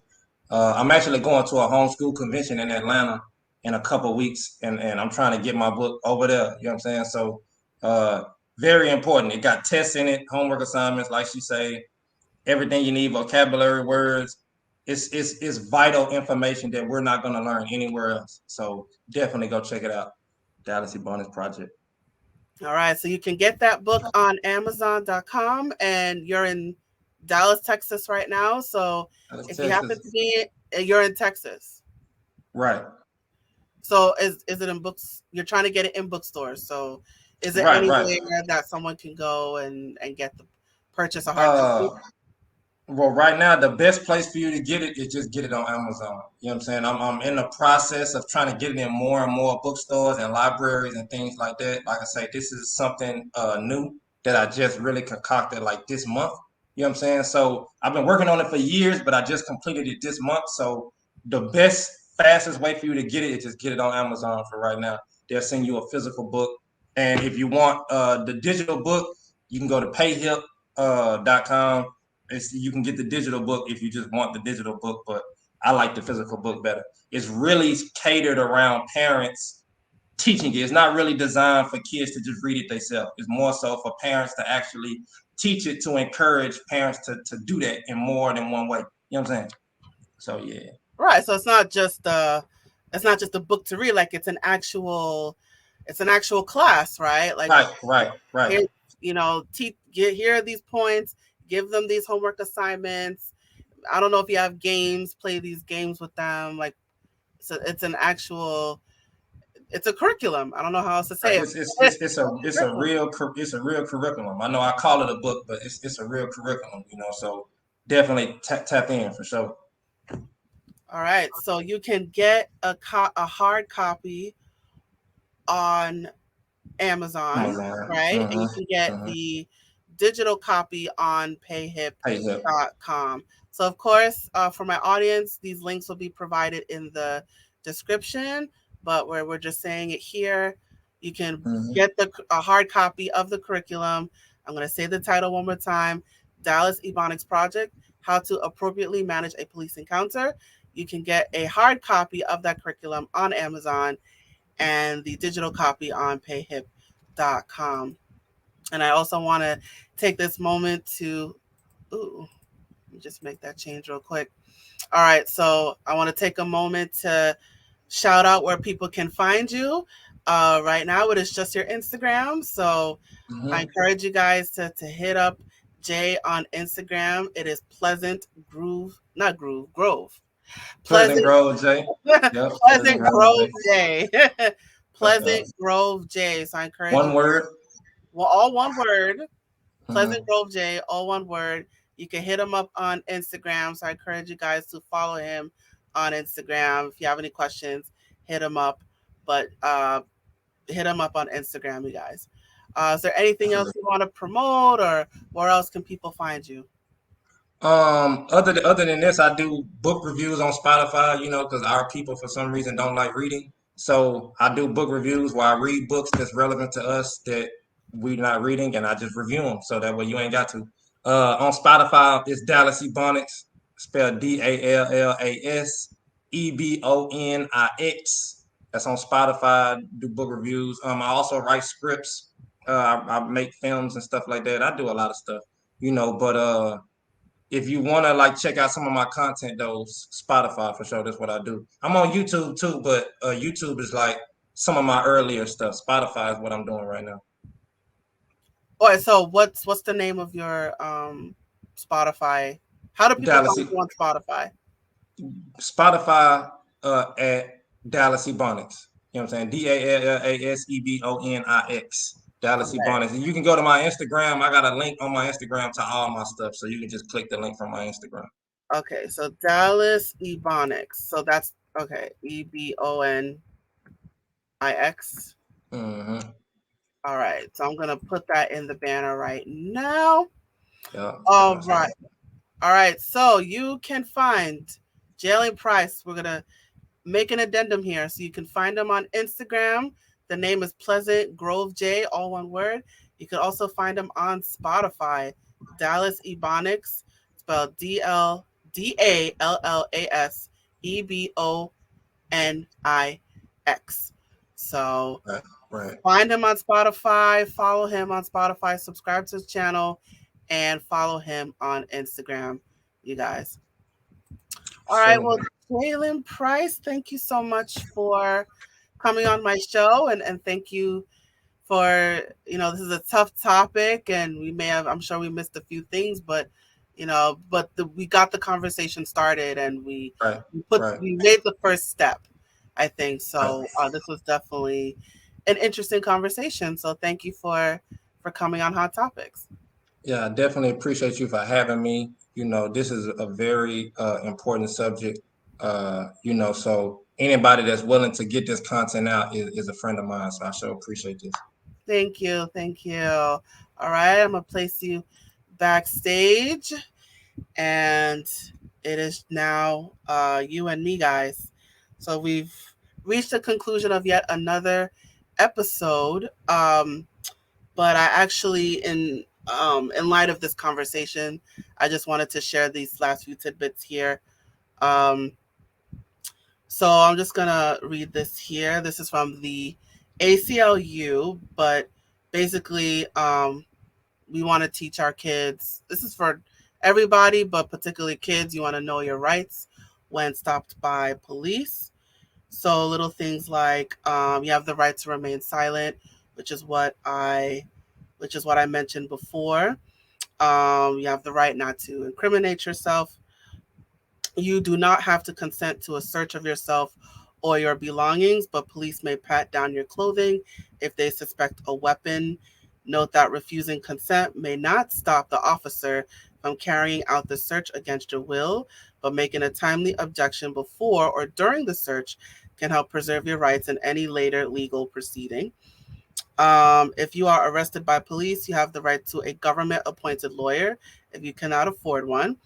I'm actually going to a homeschool convention in Atlanta in a couple weeks, and I'm trying to get my book over there. You know what I'm saying? So, uh, very important. It got tests in it, homework assignments, like she say, everything you need, vocabulary, words. It's vital information that we're not going to learn anywhere else. So definitely go check it out. Dallas Bonus Project. all right. So you can get that book on Amazon.com, and you're in Dallas, Texas right now. So Dallas, if you happen to Texas. be, you're in Texas. Right. So is it in books? You're trying to get it in bookstores. So is it Right. Right. anywhere that someone can go and get the purchase a hard copy? Uh, Well, right now, the best place for you to get it is just get it on Amazon. You know what I'm saying? I'm in the process of trying to get it in more and more bookstores and libraries and things like that. Like I say, this is something new that I just really concocted like this month. You know what I'm saying? So I've been working on it for years, but I just completed it this month. So the best, fastest way for you to get it is just get it on Amazon for right now. They'll send you a physical book. And if you want the digital book, you can go to payhip.com. You can get the digital book if you just want the digital book, but I like the physical book better. It's really catered around parents teaching it. It's not really designed for kids to just read it themselves. It's more so for parents to actually teach it, to encourage parents to do that in more than one way. You know what I'm saying? So yeah. Right. So it's not just a book to read. Like it's an actual class, right? Like Right, right, right. here, here are these points. Give them these homework assignments. I don't know if you have games. Play these games with them. Like so, it's a curriculum. I don't know how else to say it. It's a real curriculum. I know I call it a book, but it's a real curriculum. You know, so definitely tap in for sure. All right, so you can get a hard copy on Amazon, Amazon. right? And you Mm-hmm. can get Mm-hmm. the digital copy on Hey, yep. payhip.com. So, of course, for my audience, these links will be provided in the description, but where we're just saying it here, you can Mm-hmm. get a hard copy of the curriculum. I'm going to say the title one more time: Dallas Ebonics Project: How to Appropriately Manage a Police Encounter. You can get a hard copy of that curriculum on Amazon and the digital copy on payhip.com. And I also want to take this moment to, ooh, let me just make that change real quick. All right, so I want to take a moment to shout out where people can find you. Right now, it is just your Instagram. So I Mm-hmm. encourage you guys to hit up Jay on Instagram. It is Pleasant Groove, not Groove, Grove. Pleasant Pleasant Grove, Jay. Yep. Pleasant Pleasant Grove, Grove Jay. J. Yep. Pleasant Grove J. So I encourage One you, word. well, all one word, Pleasant Mm-hmm. Grove J, all one word. You can hit him up on Instagram. So I encourage you guys to follow him on Instagram. If you have any questions, hit him up. But hit him up on Instagram, you guys. Is there anything else Absolutely. you want to promote, or where else can people find you? Other than this, I do book reviews on Spotify, you know, because our people for some reason don't like reading. So I do book reviews where I read books that's relevant to us that we're not reading, and I just review them so that way you ain't got to. On Spotify, it's Dallas Ebonics, spelled DALLASEBONIX. That's on Spotify. Do book reviews. I also write scripts. I make films and stuff like that. I do a lot of stuff, you know, but if you want to like check out some of my content though, Spotify for sure, that's what I do. I'm on YouTube too, but YouTube is like some of my earlier stuff. Spotify is what I'm doing right now. All right, so what's the name of your Spotify? How do people Dallas find you on Spotify? Spotify at Dallas Ebonics. You know what I'm saying? DALLASEBONIX. Dallas Okay. Ebonics. And you can go to my Instagram. I got a link on my Instagram to all my stuff. So you can just click the link from my Instagram. Okay. So Dallas Ebonics. So that's okay. Ebonix. Mm-hmm. All right. So I'm gonna put that in the banner right now. Yeah. All That's right. right. All right. So you can find Jalen Price. We're gonna make an addendum here. So you can find him on Instagram. The name is PleasantGroveJay, all one word. You can also find him on Spotify, Dallas Ebonics, spelled DallasEbonix. So Right. Right. find him on Spotify, follow him on Spotify, subscribe to his channel, and follow him on Instagram, you guys. All right. Sure. Well, Jalen Price, thank you so much for coming on my show, and thank you for, this is a tough topic, and I'm sure we missed a few things, but we got the conversation started, and Right. Right. we made the first step, I think. Right. So this was definitely an interesting conversation. So thank you for coming on Hot Topics. Yeah, I definitely appreciate you for having me. This is a very important subject. So anybody that's willing to get this content out is a friend of mine. So I sure appreciate this. Thank you. Thank you. All right. I'm going to place you backstage. And it is now you and me, guys. So we've reached the conclusion of yet another episode. But I actually, in light of this conversation, I just wanted to share these last few tidbits here. Um, so I'm just gonna read this here. This is from the ACLU, but basically, we want to teach our kids. This is for everybody, but particularly kids. You want to know your rights when stopped by police. So little things like you have the right to remain silent, which is what I, mentioned before. You have the right not to incriminate yourself. You do not have to consent to a search of yourself or your belongings, but police may pat down your clothing if they suspect a weapon. Note that refusing consent may not stop the officer from carrying out the search against your will, but making a timely objection before or during the search can help preserve your rights in any later legal proceeding. If you are arrested by police, you have the right to a government appointed lawyer if you cannot afford one.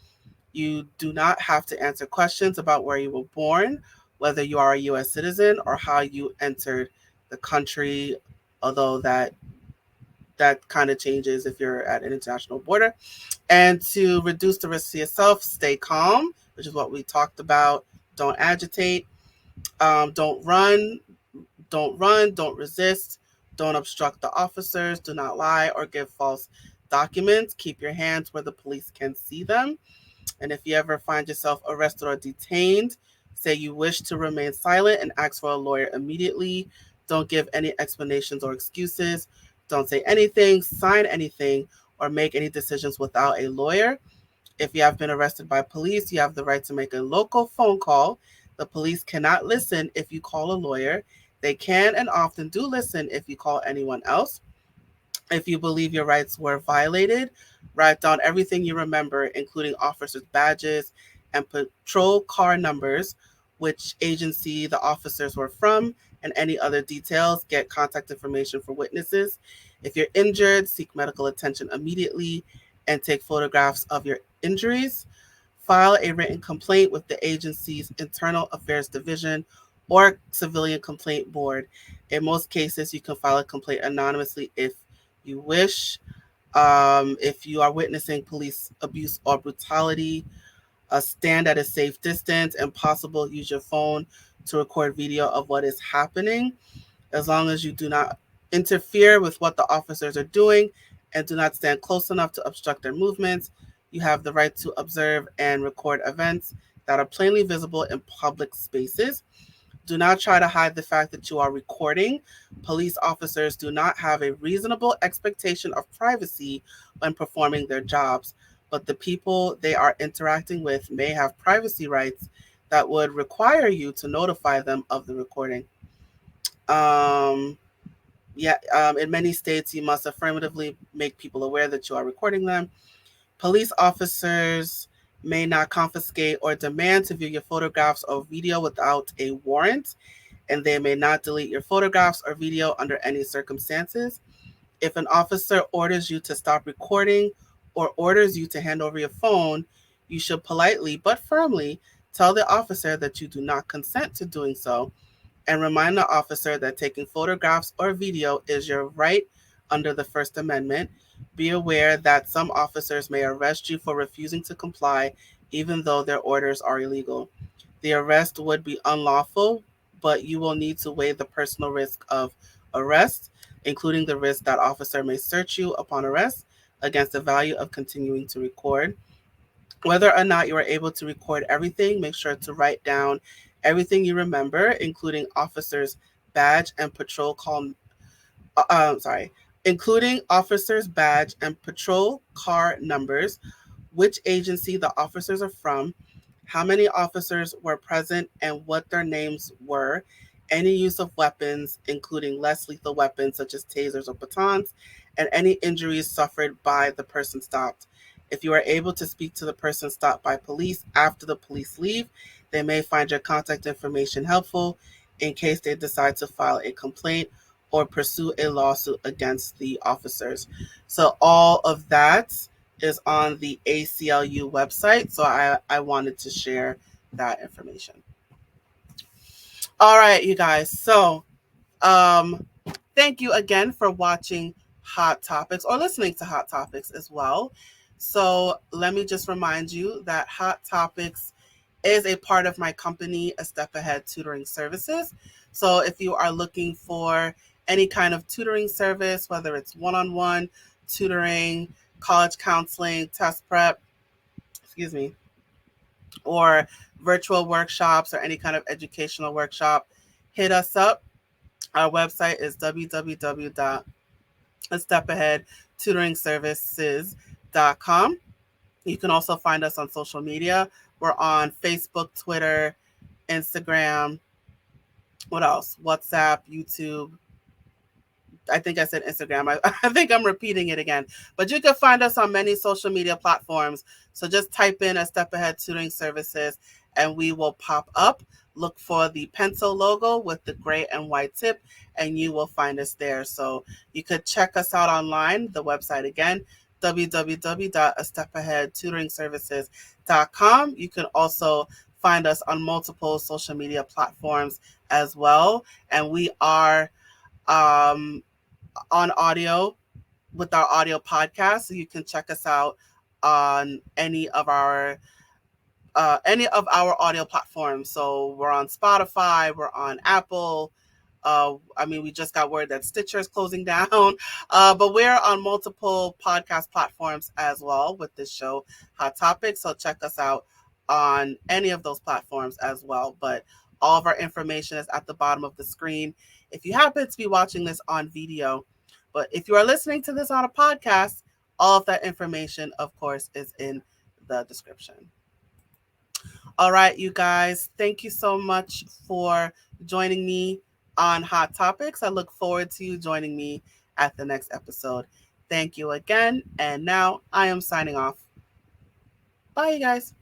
You do not have to answer questions about where you were born, whether you are a U.S. citizen, or how you entered the country, although that kind of changes if you're at an international border. And to reduce the risk to yourself, stay calm, which is what we talked about. Don't agitate. Don't run. Don't run. Don't resist. Don't obstruct the officers. Do not lie or give false documents. Keep your hands where the police can see them. And if you ever find yourself arrested or detained, say you wish to remain silent and ask for a lawyer immediately. Don't give any explanations or excuses. Don't say anything, sign anything, or make any decisions without a lawyer. If you have been arrested by police, you have the right to make a local phone call. The police cannot listen if you call a lawyer. They can and often do listen if you call anyone else. If you believe your rights were violated, write down everything you remember, including officers' badges and patrol car numbers, which agency the officers were from, and any other details. Get contact information for witnesses. If you're injured, seek medical attention immediately and take photographs of your injuries. File a written complaint with the agency's Internal Affairs Division or Civilian Complaint Board. In most cases, you can file a complaint anonymously if you wish. If you are witnessing police abuse or brutality, stand at a safe distance and possible use your phone to record video of what is happening. As long as you do not interfere with what the officers are doing and do not stand close enough to obstruct their movements, you have the right to observe and record events that are plainly visible in public spaces. Do not try to hide the fact that you are recording. Police officers do not have a reasonable expectation of privacy when performing their jobs, but the people they are interacting with may have privacy rights that would require you to notify them of the recording. Um, Yeah, in many states, you must affirmatively make people aware that you are recording them. Police officers may not confiscate or demand to view your photographs or video without a warrant, and they may not delete your photographs or video under any circumstances. If an officer orders you to stop recording or orders you to hand over your phone, you should politely but firmly tell the officer that you do not consent to doing so, and remind the officer that taking photographs or video is your right under the First Amendment. Be aware that some officers may arrest you for refusing to comply, even though their orders are illegal. The arrest would be unlawful, but you will need to weigh the personal risk of arrest, including the risk that officer may search you upon arrest, against the value of continuing to record. Whether or not you are able to record everything, make sure to write down everything you remember, including officers' badge and patrol call. Sorry, including officers' badge and patrol car numbers, which agency the officers are from, how many officers were present and what their names were, any use of weapons, including less lethal weapons such as tasers or batons, and any injuries suffered by the person stopped. If you are able to speak to the person stopped by police after the police leave, they may find your contact information helpful in case they decide to file a complaint or pursue a lawsuit against the officers. So, all of that is on the ACLU website. So I wanted to share that information. All right, you guys. So um, thank you again for watching Hot Topics or listening to Hot Topics as well. So let me just remind you that Hot Topics is a part of my company, A Step Ahead Tutoring Services. So if you are looking for any kind of tutoring service, whether it's one-on-one tutoring, college counseling, test prep, excuse me, or virtual workshops or any kind of educational workshop, hit us up. Our website is www.astepaheadtutoringservices.com. You can also find us on social media. We're on Facebook, Twitter, Instagram, what else? WhatsApp, YouTube, I think I said Instagram. I think I'm repeating it again. But you can find us on many social media platforms. So just type in A Step Ahead Tutoring Services and we will pop up. Look for the pencil logo with the gray and white tip and you will find us there. So you could check us out online, the website again, www.astepaheadtutoringservices.com. You can also find us on multiple social media platforms as well. And we are um, on audio with our audio podcast. So you can check us out on any of our audio platforms. So we're on Spotify, we're on Apple. I mean, we just got word that Stitcher is closing down, but we're on multiple podcast platforms as well with this show, Hot Topics. So check us out on any of those platforms as well. But all of our information is at the bottom of the screen. If you happen to be watching this on video, but if you are listening to this on a podcast, all of that information, of course, is in the description. All right, you guys, thank you so much for joining me on Hot Topics. I look forward to you joining me at the next episode. Thank you again. And now I am signing off. Bye, you guys.